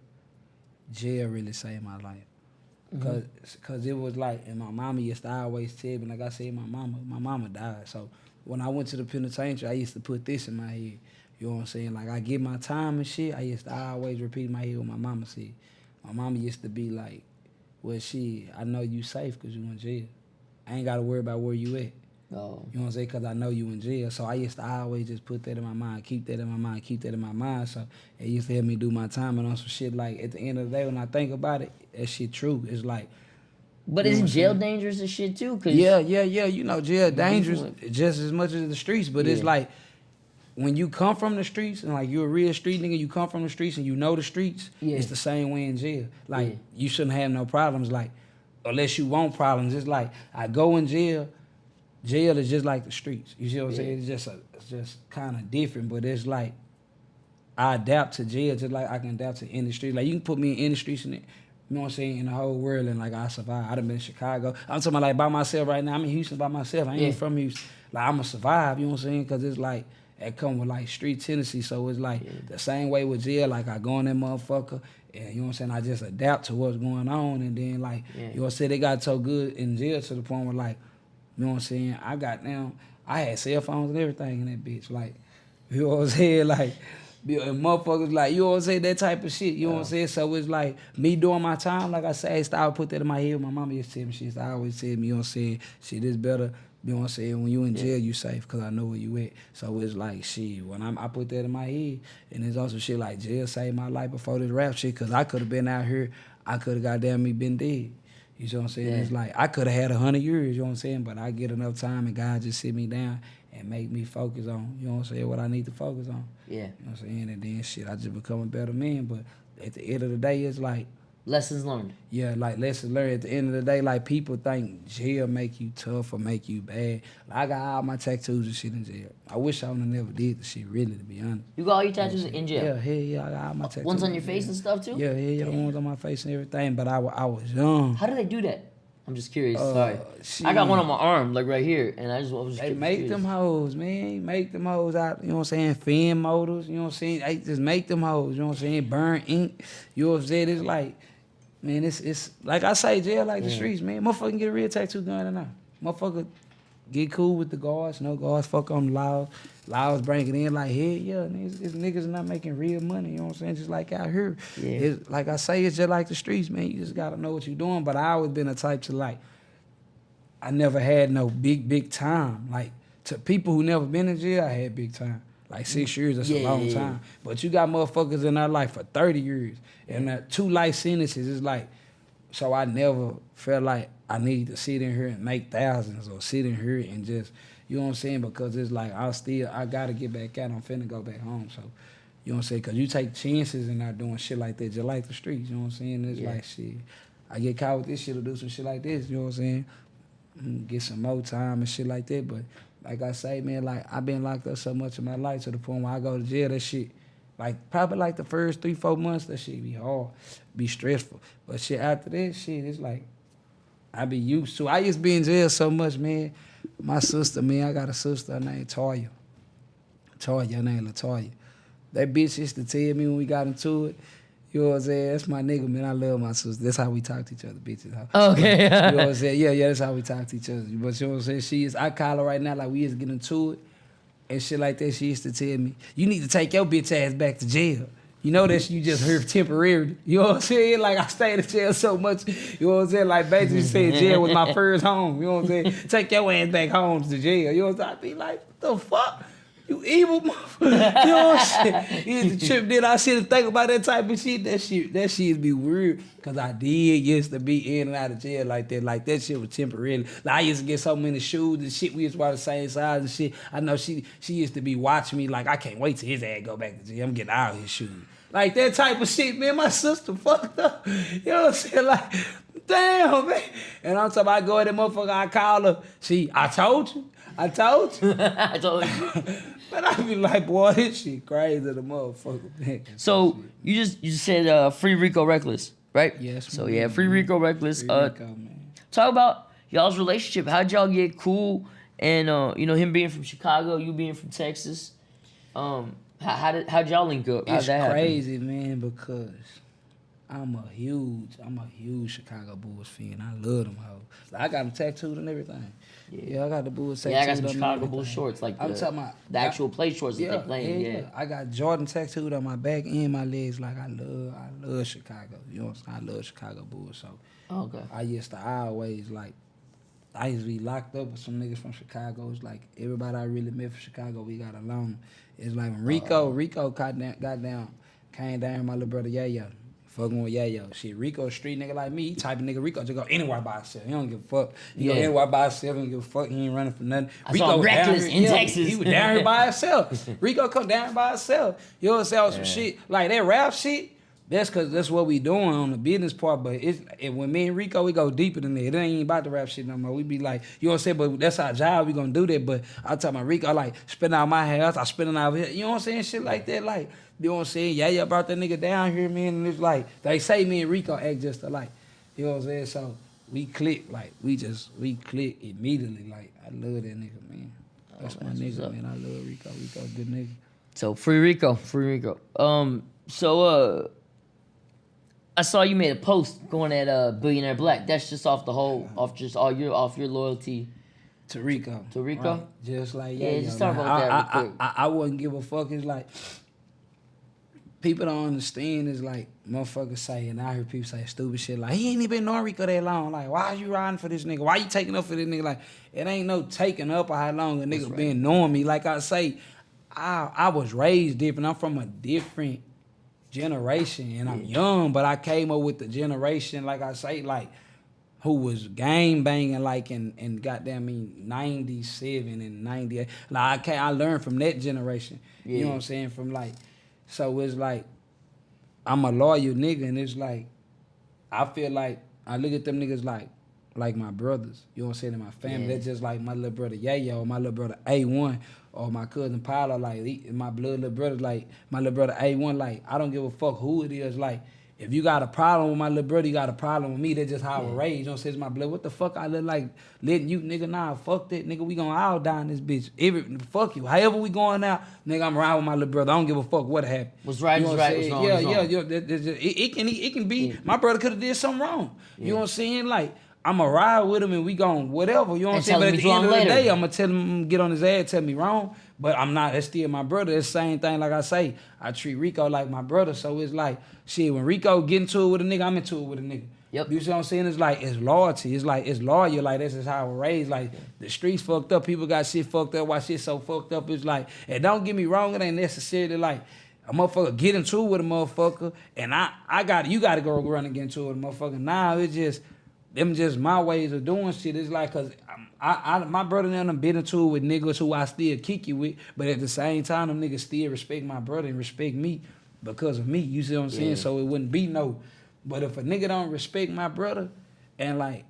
jail really saved my life. Cause it was like, and my mama used to always tell me, like I said, my mama died. So when I went to the penitentiary, I used to put this in my head. You know what I'm saying? Like I get my time and shit, I used to always repeat in my head what my mama said. My mama used to be like, well, shit, I know you safe because you in jail. I ain't got to worry about where you at. Oh. You know what I'm saying? Because I know you in jail. So I used to always just put that in my mind, keep that in my mind, keep that in my mind. So it used to help me do my time and on some shit like at the end of the day when I think about it, that shit true. It's like. But isn't jail dangerous as shit too? Cause Yeah. You know, jail dangerous just as much as the streets. But it's like when you come from the streets and like you're a real street nigga, you come from the streets and you know the streets, it's the same way in jail. Like you shouldn't have no problems. Like unless you want problems. It's like I go in jail. Jail is just like the streets. You see what I'm saying? It's just kind of different, but it's like I adapt to jail just like I can adapt to any street. Like you can put me in any streets in it, you know what I'm saying, in the whole world and like I survive. I done been in Chicago. I'm talking about like by myself right now. I'm in Houston by myself. I ain't from Houston. Like I'm gonna survive, you know what I'm saying? Cause it's like it come with like street tendency. So it's like the same way with jail. Like I go in that motherfucker and you know what I'm saying, I just adapt to what's going on and then like you know what I'm saying, they got so good in jail to the point where like, you know what I'm saying, I had cell phones and everything in that bitch. Like, you know what I'm saying? Like, and motherfuckers like, you know what I'm saying, that type of shit. You know what I'm saying? So it's like me doing my time, like I say, I used to put that in my head. My mama used to tell me, she used to always tell me, you know what I'm saying, shit, it's better, you know what I'm saying, when you in jail, you safe, because I know where you at. So it's like, shit, when I put that in my head, and there's also shit like jail saved my life before this rap shit, because I could have been out here, I could have goddamn me been dead. You know what I'm saying? It's like, I could have had 100 years, you know what I'm saying? But I get enough time and God just sit me down and make me focus on, you know what I'm saying, what I need to focus on. Yeah. You know what I'm saying? And then shit, I just become a better man. But at the end of the day, it's like, lessons learned. Yeah, like lessons learned. At the end of the day, like people think jail make you tough or make you bad. Like, I got all my tattoos and shit in jail. I wish I would have never did the shit, really, to be honest. You got all your tattoos in jail? Yeah, hell yeah, I got all my tattoos. Ones on your face and stuff too? Yeah, the ones on my face and everything. But I was young. How do they do that? I'm just curious. Sorry. I got one on my arm, like right here, and I was just They make curious. them hoes, man. Make them hoes out, you know what I'm saying? Fin motors, you know what I'm saying? They just make them hoes, you know what I'm saying? Burn ink, you know what I'm saying? It's like, man, it's like I say, jail like the streets, man. Motherfucker get a real tattoo gun or not. Motherfucker get cool with the guards, no guards, fuck on the laws. Laws bring it in like, hey, yeah, niggas not making real money, you know what I'm saying? Just like out here. Yeah. It's, like I say, it's just like the streets, man. You just gotta know what you're doing. But I always been a type to like, I never had no big time. Like, to people who never been in jail, I had big time. Like 6 years, that's a long time. But you got motherfuckers in our life for 30 years. And 2 life sentences is like, so I never felt like I need to sit in here and make thousands or sit in here and just, you know what I'm saying? Because it's like, I got to get back out. I'm finna go back home. So, you know what I'm saying? Because you take chances and not doing shit like that, just like the streets, you know what I'm saying? It's like, shit, I get caught with this shit or do some shit like this, you know what I'm saying? Get some more time and shit like that. But like I say, man, like I've been locked up so much in my life to the point where I go to jail, that shit, like probably like the first 3-4 months, that shit be hard, be stressful. But shit, after that shit, it's like, I be used to. I used to be in jail so much, man. My sister, man, I got a sister named Toya. Her name Latoya. That bitch used to tell me when we got into it, you know what I'm saying? That's my nigga, man. I love my sister. That's how we talk to each other, bitches. Okay. You know what I'm saying? Yeah, that's how we talk to each other. But you know what I'm saying? I call her right now, like we used to get into it and shit like that. She used to tell me, you need to take your bitch ass back to jail. You you know that you just heard temporarily. You know what I'm saying? Like, I stayed in jail so much. You know what I'm saying? Like, basically saying jail was my first home. You know what I'm saying? Take your ass back home to jail. You know what I'm saying? I'd be like, what the fuck? You evil motherfucker. You know what I'm saying? Here's the trip. Then I sit and think about that type of shit. That shit be weird. Cause I did used to be in and out of jail like that. Like, that shit was temporary. Like, I used to get so many shoes and shit. We used to wear the same size and shit. I know she used to be watching me like, I can't wait till his ass go back to jail. I'm getting out of his shoes. Like, that type of shit, man. My sister fucked up. You know what I'm saying? Like, damn, man. And I'm talking about, I go at that motherfucker, I call her. I told you. I told you. I told you. But I be like, boy, this shit crazy, the motherfucker, man. So you just said Free Rico Reckless, right? Yes. So yeah, Free Rico Reckless. Free Rico, man. Talk about y'all's relationship. How'd y'all get cool? And him being from Chicago, you being from Texas. How'd y'all link up? How'd It's that crazy, happen? Man, because I'm a huge Chicago Bulls fan. I love them hoes. Like, I got them tattooed and everything. Yeah, I got the Bulls tattooed. Yeah, I got some Chicago Bulls shorts, like I'm talking about the actual play shorts that they playing. Yeah, I got Jordan tattooed on my back and my legs. Like, I love Chicago. You know what I'm saying? I love Chicago Bulls. So okay. I used to be locked up with some niggas from Chicago. It's like everybody I really met from Chicago, we got along. It's like when Rico came down, my little brother Yayo. Fucking with Yayo. Shit, Rico, a street nigga like me, he type of nigga Rico just go anywhere by himself. He don't give a fuck. He go anywhere by himself, he don't give a fuck. He ain't running for nothing. Rico reckless in Texas. He was down here by himself. Rico come down by himself. You know what I'm saying? Some shit. Like that rap shit, that's cause that's what we doing on the business part. But when me and Rico, we go deeper than that. It ain't about the rap shit no more. We be like, you know what I'm saying? But that's our job. We gonna do that. But I tell my Rico, like, spending out my house, I spending out here. You know what I'm saying? Shit like that. Like, you know what I'm saying? Yeah, brought that nigga down here, man. And it's like, they say me and Rico act just alike. You know what I'm saying? So we click, like, we click immediately. Like, I love that nigga, man. That's my nigga, man. I love Rico. Rico, good nigga. So Free Rico. I saw you made a post going at Billionaire Black. That's just off your loyalty to Rico. To Rico? Right. Just like just talk about that real quick. I wouldn't give a fuck. It's like, people don't understand. It's like, motherfuckers say, and I hear people say stupid shit like, he ain't even known Rico that long. Like, why are you riding for this nigga? Why you taking up for this nigga? Like, it ain't no taking up or how long a nigga been knowing me. Like I say, I was raised different. I'm from a different generation, and I'm young, but I came up with the generation, like I say, like, who was gang banging, like, in goddamn me 97 and 98. Like, I learned from that generation. You know what I'm saying? From like, so it's like, I'm a loyal nigga, and it's like, I feel like, I look at them niggas like my brothers. You know what I'm saying? In my family, that's just like my little brother Yayo, or my little brother A1, or my cousin Paolo, like, my blood little brother, like, my little brother A1, like, I don't give a fuck who it is. Like, if you got a problem with my little brother, you got a problem with me. That's just how I was raised. You know what I'm saying? It's my blood. What the fuck I look like letting you, nigga? Nah, fuck that, nigga. We gonna all die in this bitch. Fuck you. However we going out, nigga, I'm around with my little brother. I don't give a fuck what happened. What's right is right, what's wrong is wrong. It can be, my brother could have did something wrong. You know what I'm saying? Like, I'ma ride with him and we gon' whatever, you know what I'm saying? But at the end of the day, I'ma tell him, get on his ass, tell me wrong. But I'm not, that's still my brother. It's the same thing, like I say, I treat Rico like my brother. So it's like, shit, when Rico get into it with a nigga, I'm into it with a nigga. Yep. You see what I'm saying? It's like, it's loyalty. It's like, it's loyal. Like, this is how I was raised. Like, the streets fucked up. People got shit fucked up. Why shit so fucked up? It's like, and don't get me wrong, it ain't necessarily like, a motherfucker get into it with a motherfucker, and you gotta go run and get into it with a motherfucker. Nah, it's just, them just my ways of doing shit. It's like, cause my brother and them been into it with niggas who I still kick you with, but at the same time, them niggas still respect my brother and respect me because of me. You see what I'm saying? So it wouldn't be no. But if a nigga don't respect my brother, and like,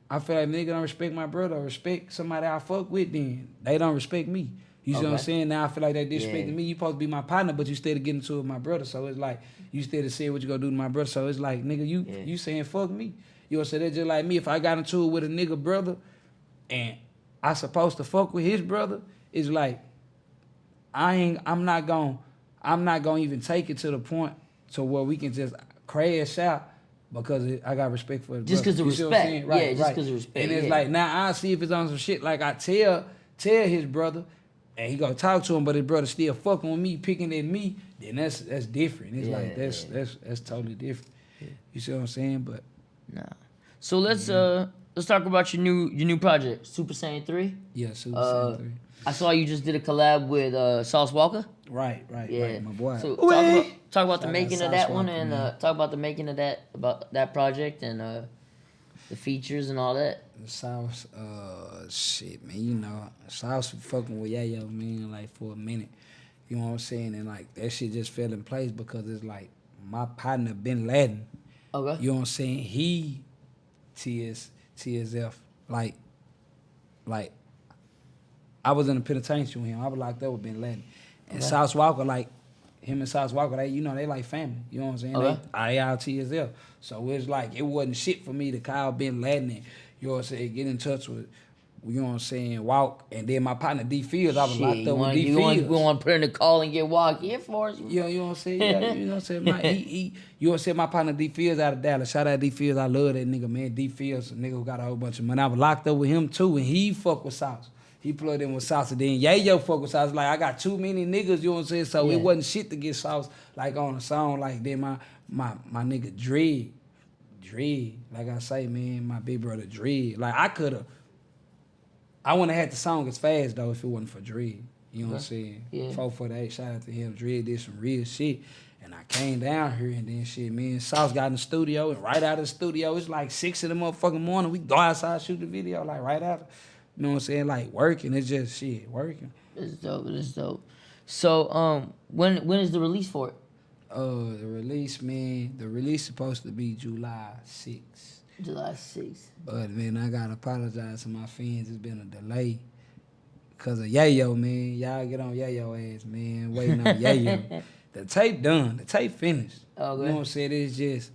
I feel like nigga don't respect my brother or respect somebody I fuck with, then they don't respect me. You see what I'm saying? Now I feel like they disrespecting me. You supposed to be my partner, but you still getting into it with my brother. So it's like, you still to say what you gonna do to my brother. So it's like, nigga, you saying fuck me. You know what I'm saying? That's just like me. If I got into it with a nigga brother and I supposed to fuck with his brother, it's like, I'm not gonna even take it to the point to where we can just crash out because I got respect for his just brother. Just because of respect. Right, just because of respect. And it's like, now I see if it's on some shit like I tell his brother, and he go talk to him, but his brother still fucking with me, picking at me, then that's different. It's like that's totally different. You see what I'm saying? But nah. So let's talk about your new project, Super Saiyan 3. yeah, Super Saiyan 3. I saw you just did a collab with Sauce Walker. Right, my boy. So talk about the making of that one, and talk about the making of that project, and the features and all that. Sauce, shit, man. You know, Sauce fucking with Yayo, man, like for a minute. You know what I'm saying? And like that shit just fell in place because it's like my partner Bin Laden. Okay. You know what I'm saying? He TSF. Like I was in the penitentiary with him. I was locked up with Bin Laden. And Sauce Walker, like, him and Sauce Walker, they like family. You know what I'm saying? Okay. They all TSF. So it's like, it wasn't shit for me to call Bin Laden and, you know what I'm saying, get in touch with, you know what I'm saying, Walk. And then my partner D Fields, I was locked up with D Fields. You want to put in a call and get Walk here for us? Yeah, you know what I'm saying? Yeah, you know what I'm saying? You know what I'm saying? My partner D Fields out of Dallas. Shout out D Fields. I love that nigga, man. D Fields, a nigga who got a whole bunch of money. I was locked up with him too, and he fuck with Sauce. He plugged in with Sauce, and then Yayo fuck with Sauce. Like, I got too many niggas, you know what I'm saying? So it wasn't shit to get Sauce, like, on a song. Like, then my nigga Dread, like I say, man, my big brother Dread. Like, I wouldn't have had the song as fast, though, if it wasn't for Dread. You know what I'm saying? Yeah. 448, shout out to him. Dread did some real shit. And I came down here, and then shit, me and Sauce got in the studio, and right out of the studio, it's like 6 in the motherfucking morning. We go outside, shoot the video, like, right out. You know what I'm saying? Like, working. It's just shit, working. It's dope. So, when is the release for it? The release, man, the supposed to be July 6th. July 6th. But, man, I got to apologize to my fans. It's been a delay because of Yayo, man. Y'all get on Yayo ass, man. Waiting on Yayo. The tape done. The tape finished. Okay. You know what I'm saying? It's just,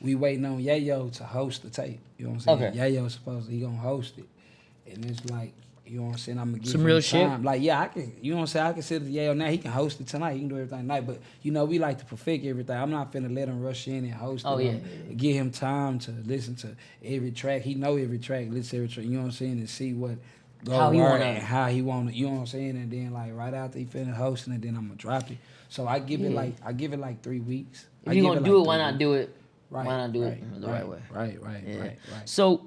we waiting on Yayo to host the tape. You know what I'm saying? Okay. Yayo's he going to host it. And it's like, you know what I'm saying? I'm going to give some him real time. shit. Like, yeah, I can, you know what I'm saying? I consider Yayo now. He can host it tonight. He can do everything tonight. But, you know, we like to perfect everything. I'm not finna let him rush in and host it. Give him time to listen to every track. He know every track, listen to every track, you know what I'm saying? And see what how he want and how he want it, you know what I'm saying? And then, like, right after he finished hosting it, then I'm going to drop it. So I give it like 3 weeks. If you're going to do it, why not do it? Right, why not do it the right way? Right. So,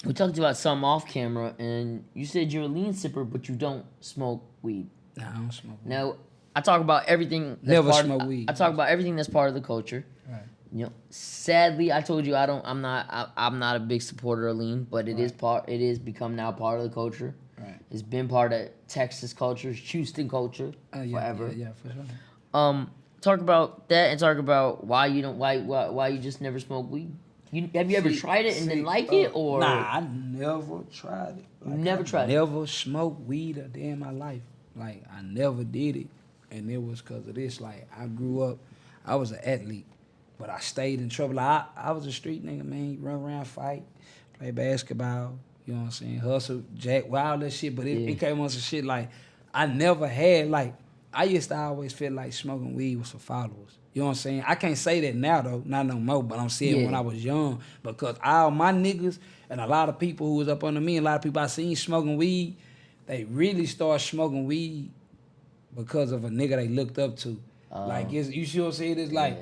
we talked about something off camera, and you said you're a lean sipper, but you don't smoke weed. Nah, I don't smoke weed. Now, I talk about everything. Never smoke weed. I talk about everything that's part of the culture. Right. You know, sadly, I told you I'm not a big supporter of lean, but it is become now part of the culture. Right. It's been part of Texas culture, Houston culture forever. Yeah, for sure. Talk about that and talk about why you just never smoke weed. Have you ever tried it and didn't like it, or? Nah, I never tried it. Like, never tried it? Never smoked weed a day in my life. Like, I never did it. And it was because of this. Like, I grew up, I was an athlete, but I stayed in trouble. Like, I was a street nigga, man. You run around, fight, play basketball, you know what I'm saying? Hustle, jack, all that shit. But it came on some shit like, I never had, like, I used to always feel like smoking weed was for followers. You know what I'm saying? I can't say that now, though, not no more, but I'm saying when I was young, because all my niggas and a lot of people who was up under me, a lot of people I seen smoking weed, they really started smoking weed because of a nigga they looked up to. Like, you see what I'm saying? It's like,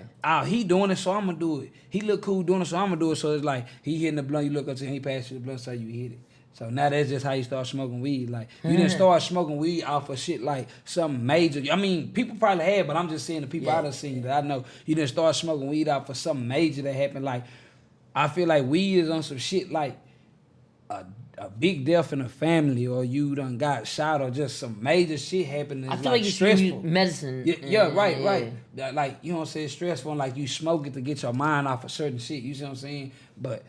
he doing it, so I'm going to do it. He look cool doing it, so I'm going to do it. So it's like, he hitting the blunt, you look up to him, he pass you the blunt, so you hit it. So now that's just how you start smoking weed. Like, you didn't start smoking weed off of shit like something major. I mean, people probably had, but I'm just saying the people I done seen that I know. You didn't start smoking weed off of something major that happened. Like, I feel like weed is on some shit like a big death in a family, or you done got shot, or just some major shit happening. I feel like you should use medicine. Right. Like, you know what I'm saying? Stressful, and like you smoke it to get your mind off of certain shit. You see what I'm saying? But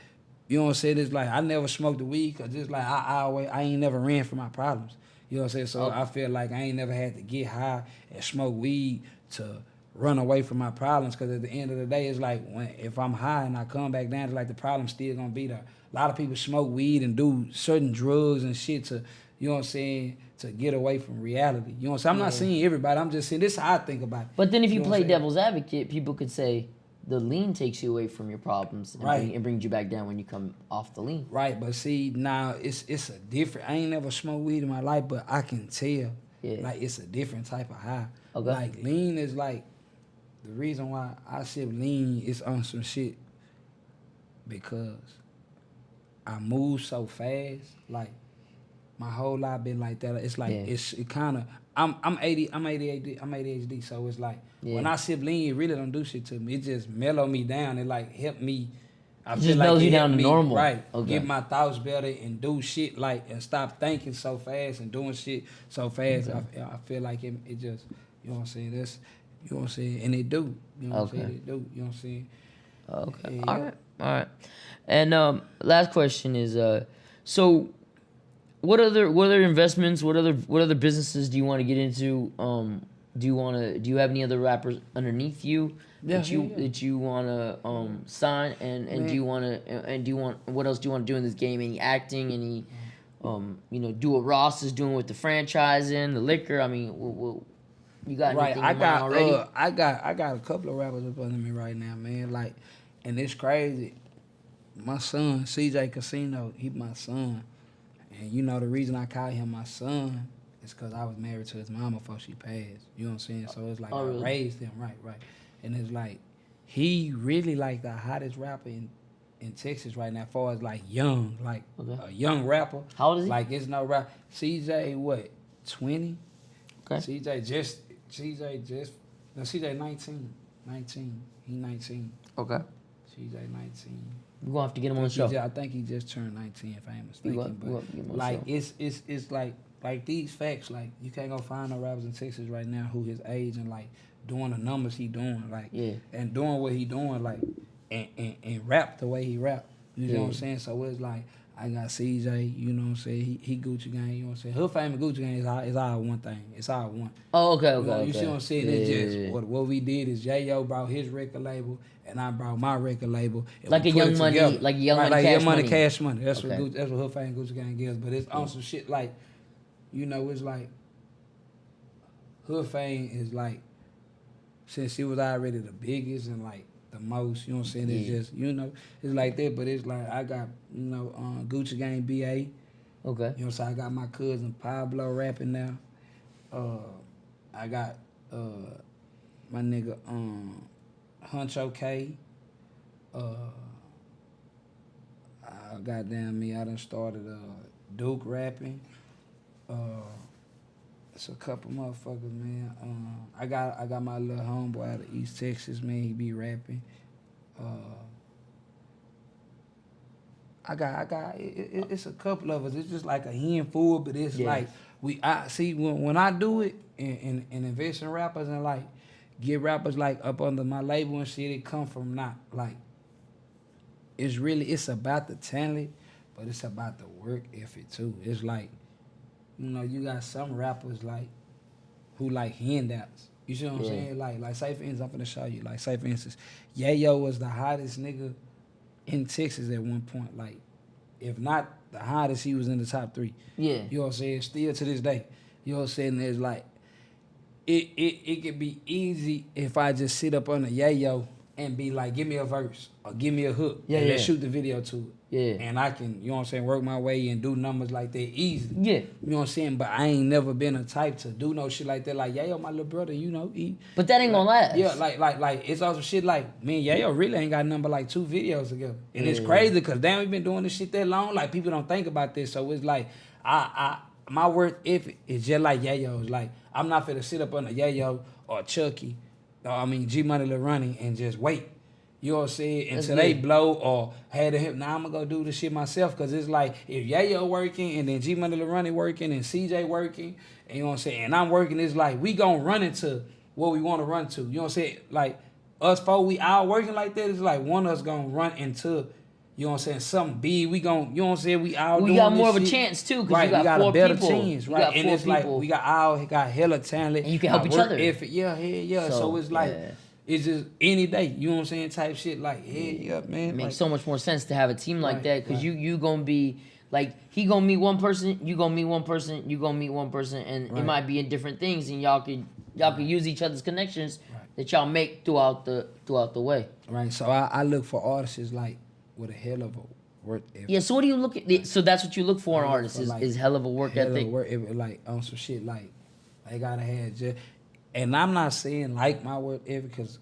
you know what I'm saying? It's like, I never smoked the weed because it's like, I ain't never ran from my problems. You know what I'm saying? So I feel like I ain't never had to get high and smoke weed to run away from my problems, because at the end of the day, it's like, if I'm high and I come back down, it's like the problem's still going to be there. A lot of people smoke weed and do certain drugs and shit to, you know what I'm saying, to get away from reality. You know what I'm saying? I'm not saying everybody. I'm just saying this is how I think about it. But then if you play devil's advocate, people could say, the lean takes you away from your problems and brings you back down when you come off the lean. Right, but see, now it's a different. I ain't never smoked weed in my life, but I can tell, like it's a different type of high. Okay. Like lean is like the reason why I sip lean is on some shit because I move so fast. Like my whole life been like that. It's like it kind of. I'm ADHD, so it's like when I sip lean, it really don't do shit to me. It just mellow me down. It like help me. I feel just like mellows it you down help to me, normal. Right. Okay. Get my thoughts better and do shit like and stop thinking so fast and doing shit so fast. Okay. I feel like it just, you know what I'm saying? That's, you know what I'm saying? And it do. You know what I'm saying? It do. You know what I'm saying? Okay. Yeah. All right. And last question is so what other investments, what other businesses do you want to get into? Do you have any other rappers underneath you that you want to sign and do you want what else do you want to do in this game? Any acting, any do what Ross is doing with the franchising, the liquor? I mean, you got anything in mind already? I got a couple of rappers up under me right now, man. Like, and it's crazy. My son, Gotti Kasino, he my son. And you know the reason I call him my son is because I was married to his mama before she passed. You know what I'm saying? So it's like really? I raised him, right. And it's like he really like the hottest rapper in Texas right now, as far as like young, like a young rapper. How old is he? Like it's no rap. CJ what? 20? Okay. CJ 19. He 19. Okay. CJ 19. We're gonna have to get him on the show. I think he just turned 19, if I ain't mistaken. But like it's like these facts, like you can't go find no rappers in Texas right now who his age and like doing the numbers he doing, like and doing what he doing, like and rap the way he rap. You know what I'm saying? So it's like I got CJ, you know what I'm saying? He Gucci Gang, you know what I'm saying? Hood Fame and Gucci Gang is all one thing. It's all one. Oh, okay. You see what I'm saying? It's just what we did is J.O. brought his record label and I brought my record label. Like a Young Money, like Young Money, Cash Money. That's what Hood Fame and Gucci Gang gives. But it's on some shit like, you know, it's like Hood Fame is like, since she was already the biggest and like the most, you know what I'm saying? It's just, you know, it's like that, but it's like I got, you know, Gucci Gang BA. Okay. You know what I'm saying? I got my cousin Pablo rapping now. I got my nigga Huncho K. Goddamn me, I done started Duke rapping. It's a couple motherfuckers, man. I got my little homeboy out of East Texas, man. He be rapping. It's a couple of us. It's just like a handful, but it's like I see when I do it and invest in rappers and like get rappers like up under my label and shit. It come from not like it's about the talent, but it's about the work ethic too. It's like, you know, you got some rappers like who like handouts. You see what I'm saying? Like say for instance, I'm gonna show you. Like say for instance, Yayo was the hottest nigga in Texas at one point. Like, if not the hottest, he was in the top 3. Yeah. You know what I'm saying? Still to this day. You know what I'm saying? There's like it could be easy if I just sit up on a Yayo and be like, give me a verse or give me a hook. And let's shoot the video to it. Yeah. And I can, you know what I'm saying, work my way and do numbers like that easy. Yeah. You know what I'm saying? But I ain't never been a type to do no shit like that. Like, Yayo, my little brother, you know, but that ain't gonna last. Yeah, like it's also shit like, man, Yayo really ain't got nothing but like 2 videos together. And it's crazy because damn, we been doing this shit that long. Like, people don't think about this. So it's like, my work ethic is just like Yayo's. Like, I'm not finna sit up on a Yayo or Chucky, G Money Lil Ronnie and just wait. You know what I'm saying? Until they blow or had a hip. Now I'm gonna go do this shit myself because it's like if Yayo working and then G Money Lil Ronnie working and CJ working, and you know what I'm saying, and I'm working, it's like we gonna run into what we want to run to. You know what I'm saying? Like us four, we all working like that. It's like one of us gonna run into, you know what I'm saying, something big. We gonna, you know what I'm saying, we all doing got this more of a shit. chance too because Right, you got a better people. chance, right? And it's like we got hella talent. And you can help each other. Yeah. So it's like. It's just any day, you know what I'm saying, type shit. Like, man. It makes so much more sense to have a team like that because you gonna be like, he gonna meet one person, you gonna meet one person, you gonna meet one person, and it might be in different things, and y'all could use each other's connections that y'all make throughout the way. Right. So I look for artists like with a hell of a work ethic. Yeah. So what do you look at? So that's what you look for in I look artists for, like, is hell of a work ethic. Work ethic, like on some shit like they gotta have just. And I'm not saying like my work ethic because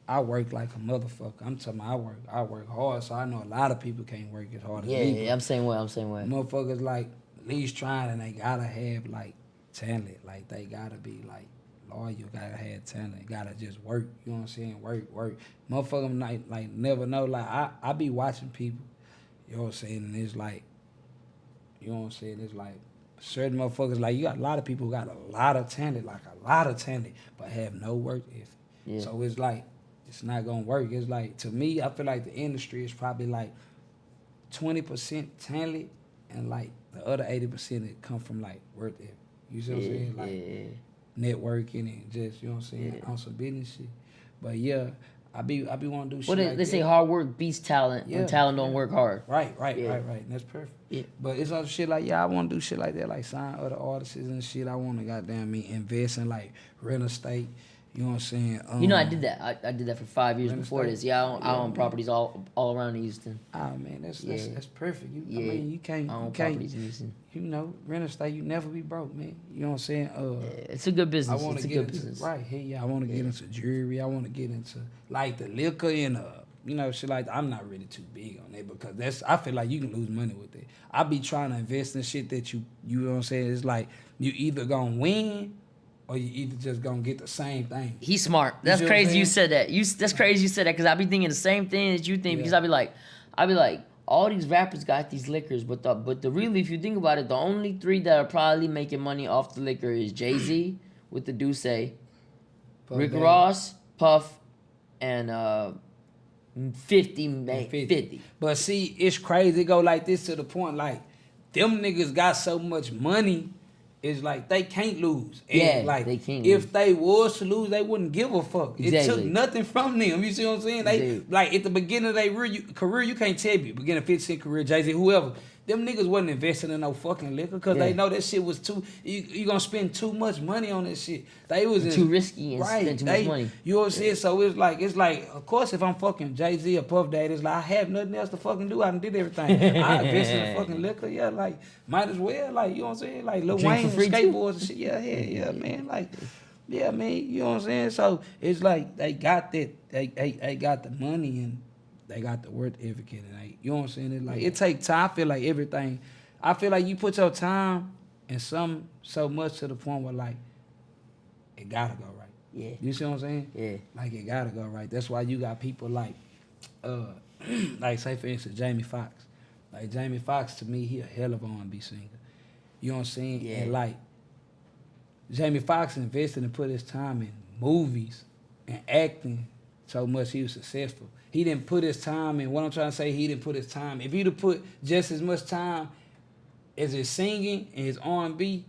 I work like a motherfucker. I'm talking about I work hard, so I know a lot of people can't work as hard as me. Yeah, I'm same way. Motherfuckers like at least trying, and they gotta have like talent. Like they gotta be like loyal, gotta have talent, gotta just work. You know what I'm saying? Work. Motherfuckers like never know. Like I be watching people. You know what I'm saying? And it's like, you know what I'm saying? It's like certain motherfuckers, like you got a lot of people who got a lot of talent, but have no work ethic. Yeah. So it's like, it's not gonna work. It's like, to me, I feel like the industry is probably like 20% talent and like the other 80% that come from like work ethic. You see what I'm saying? Like networking and just, you know what I'm saying, on some business shit. But yeah, I be wanting to do shit What like they say hard work beats talent when talent don't work hard. Right. And that's perfect. Yeah. But it's other shit like, I want to do shit like that, like sign other artists and shit. I want to goddamn me invest in like real estate. You know what I'm saying? I did that. I did that for 5 years before this. Yeah, I own properties all around Houston. Oh man, that's perfect. I mean, you can't. I own properties in Houston. You know, real estate, you never be broke, man. You know what I'm saying? It's a good business. I want to get into business. Right. Hey, yeah, I want to get into jewelry. I want to get into like the liquor and shit like that. I'm not really too big on that because I feel like you can lose money with that. I be trying to invest in shit that you know what I'm saying? It's like you either gonna win or you either just gonna get the same thing. He's smart. That's crazy you said that. That's crazy you said that because I be thinking the same thing as you think because I be like, all these rappers got these liquors, but the really, if you think about it, the only three that are probably making money off the liquor is Jay-Z with the Douce, Rick Ross, Puff, and 50. But see, it's crazy. It go like this to the point, like, them niggas got so much money, it's like they can't lose. And like, they can't if lose. they was to lose, they wouldn't give a fuck. Exactly. It took nothing from them. You see what I'm saying? They like at the beginning of their career, you can't tell me. Beginning of 50 Cent career, Jay-Z, whoever. Them niggas wasn't investing in no fucking liquor because they know that shit was too. You gonna spend too much money on this shit. They was too risky and spend too much money. You know what I'm saying? So it's like, of course, if I'm fucking Jay-Z or Puff Daddy, it's like I have nothing else to fucking do. I done did everything. I invest in fucking liquor. Yeah, like might as well. Like, you know what I'm saying? Like Lil Wayne and skateboards and shit. Yeah, man. Like, yeah, man. You know what I'm saying? So it's like they got that. They got the money and they got the work ethic and you know what I'm saying? It's like it take time. I feel like everything. I feel like you put your time and so much to the point where like it gotta go right. Yeah. You see what I'm saying? Yeah. Like it gotta go right. That's why you got people like like say for instance Jamie Foxx. Like Jamie Foxx to me, he a hell of an R&B singer. You know what I'm saying? Yeah. And like Jamie Foxx invested and put his time in movies and acting so much he was successful. He didn't put his time in. What I'm trying to say, he didn't put his time. If he'd have put just as much time as his singing and his R&B,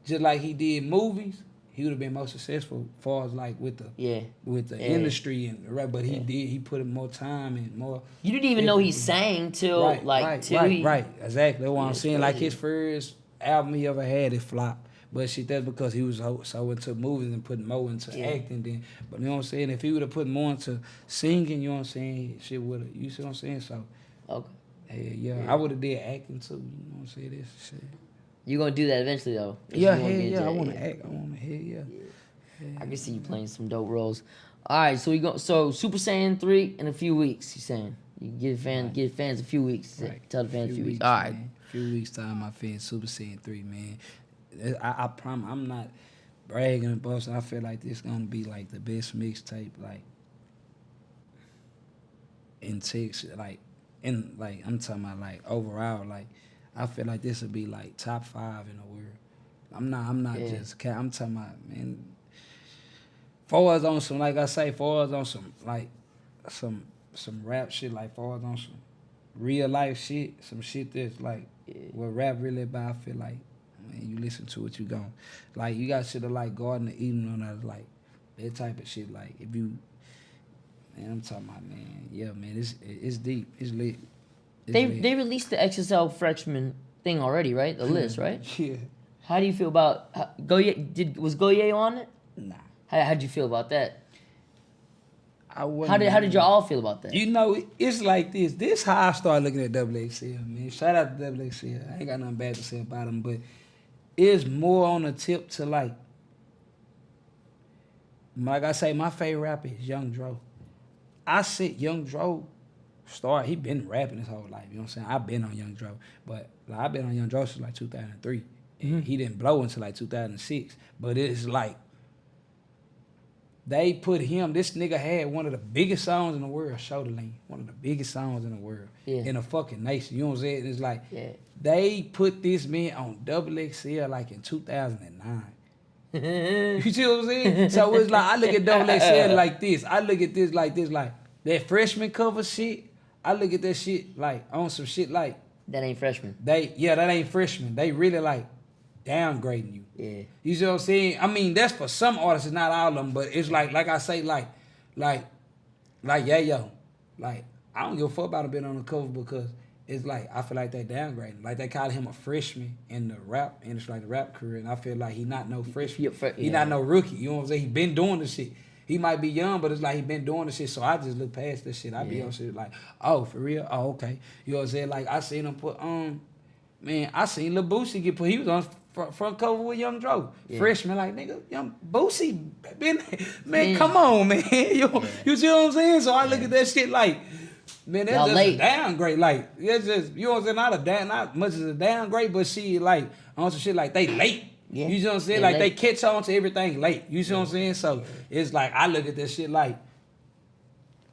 just like he did movies, he would have been more successful as far as like with the industry and right. But he did. He put in more time and more. You didn't even know he sang till right. Exactly. That's what I'm saying. Like his first album he ever had, it flopped. But shit, that's because he was so into movies and putting more into acting. Then, but you know what I'm saying? If he would have put more into singing, you know what I'm saying? Shit would have. You see what I'm saying? So, okay. Yeah. I would have did acting too. You know what I'm saying? This shit. You gonna do that eventually though? Yeah. I want to act. I want to yeah. I can see you playing some dope roles. All right, so So Super Saiyan 3 in a few weeks. You saying you give fans a few weeks. Right. Tell the fans a few weeks. All right. Man. A few weeks time, my fans Super Saiyan 3, man. I promise I'm not bragging and boasting. I feel like this gonna be like the best mixtape, like in Texas, I'm talking about like overall, like I feel like this would be like top 5 in the world. I'm not just I'm talking about, man. Far as on some, like I say, far as on some like some rap shit, like far as on some real life shit, some shit that's like what rap really about. I feel like. Man, you listen to it, you gon' like you got shit like Garden of Eden on that, like that type of shit. Like if you, man, I'm talking about, man, yeah, man, it's deep, it's lit. They released the XSL freshman thing already, right? The list, right? Yeah. How do you feel about was Goye on it? Nah. How'd you feel about that? I wouldn't. How did y'all all feel about that? You know, it's like this. This how I started looking at XXL, man. Shout out to XXL. I ain't got nothing bad to say about them, but it's more on the tip to like I say, my favorite rapper is Young Dro. I said Young Dro started, he been rapping his whole life, you know what I'm saying? I've been on Young Dro, but like, I've been on Young Dro since like 2003. And he didn't blow until like 2006. But it's like, they put him, this nigga had one of the biggest songs in the world, Shoulder Lean. One of the biggest songs in the world. Yeah. In a fucking nation. You know what I'm saying? It's like, they put this man on XXL like in 2009. You see what I'm saying? So it's like, I look at XXL like this. I look at this like that freshman cover shit. I look at that shit like on some shit like. That ain't freshman. That ain't freshman. They really like downgrading you. Yeah. You see what I'm saying? I mean, that's for some artists, not all of them, but it's like I say, like, yeah, yo. Like, I don't give a fuck about him being on the cover because it's like, I feel like they downgrading. Like, they call him a freshman in the rap industry, like the rap career, and I feel like he not no freshman. He not no rookie. You know what I'm saying? He been doing this shit. He might be young, but it's like he been doing this shit, so I just look past this shit. I be on shit like, oh, for real? Oh, okay. You know what I'm saying? Like, I seen him put, man, I seen Lil Boosie get put, he was on front cover with Young Dro. Yeah. Freshman, like, nigga, Young Boosie been, man, come on, man. You see what I'm saying? So I look at that shit like, man, that's just a downgrade. Like, it's just, you know what I'm saying? Not much as a downgrade, but she like, on some shit like they late. Yeah. You see what I'm saying? Like, they catch on to everything late. You see what I'm saying? So it's like, I look at this shit like,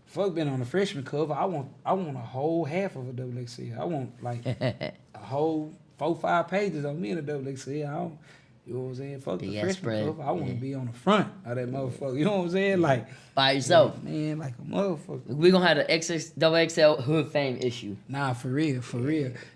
fuck being on the freshman cover. I want a whole half of a XXL. I want like a whole 4-5 pages on me in a XXL. I don't, you know what I'm saying? Fuck the freshman cover. I want to be on the front of that motherfucker. You know what I'm saying? Like, by yourself. Yeah, man, like a motherfucker. We're going to have the XXL Hood Fame issue. Nah, for real.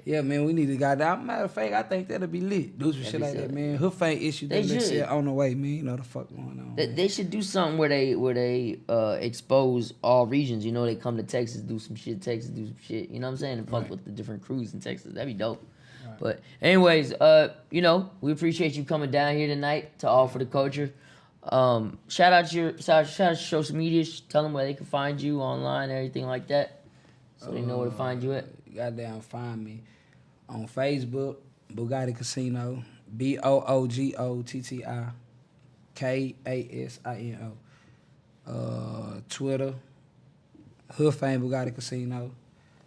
Yeah, man, we need to got that. Matter of fact, I think that'll be lit. Do some shit like that, man. Hood Fame issue. XXL on the way, man. You know what the fuck going on. They should do something where they expose all regions. You know, they come to Texas, do some shit. Texas, do some shit. You know what I'm saying? And fuck with the different crews in Texas. That'd be dope. Right. But anyways, you know, we appreciate you coming down here tonight to All for the Culture. Shout out to your social media. Tell them where they can find you online, everything like that, so they know where to find you at. Goddamn, find me on Facebook, Gotti Kasino, BOOGOTTI KASINO. Twitter, Hood Fame Gotti Kasino.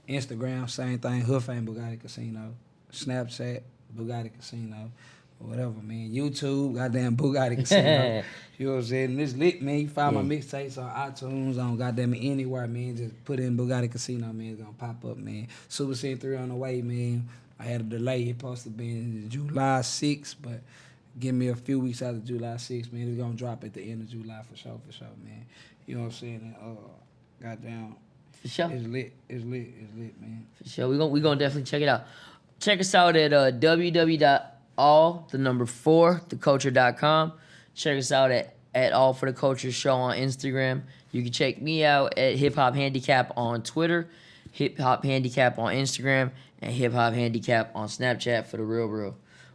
Instagram, same thing, Hood Fame Gotti Kasino. Snapchat, Gotti Kasino. Whatever, man. YouTube, goddamn Gotti Kasino. You know what I'm saying? It's lit, man. You find my mixtapes on iTunes, on goddamn anywhere, man. Just put in Gotti Kasino, man. It's gonna pop up, man. Super Scene 3 on the way, man. I had a delay. It supposed to be July 6th, but give me a few weeks after July 6th, man. It's gonna drop at the end of July for sure, man. You know what I'm saying? And, goddamn. For sure. It's lit, man. For sure. We gonna definitely check it out. Check us out at www.all4theculture.com. Check us out at All for the Culture Show on Instagram. You can check me out at Hip Hop Handicap on Twitter, Hip Hop Handicap on Instagram, and Hip Hop Handicap on Snapchat for the real.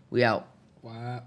We out. Wow.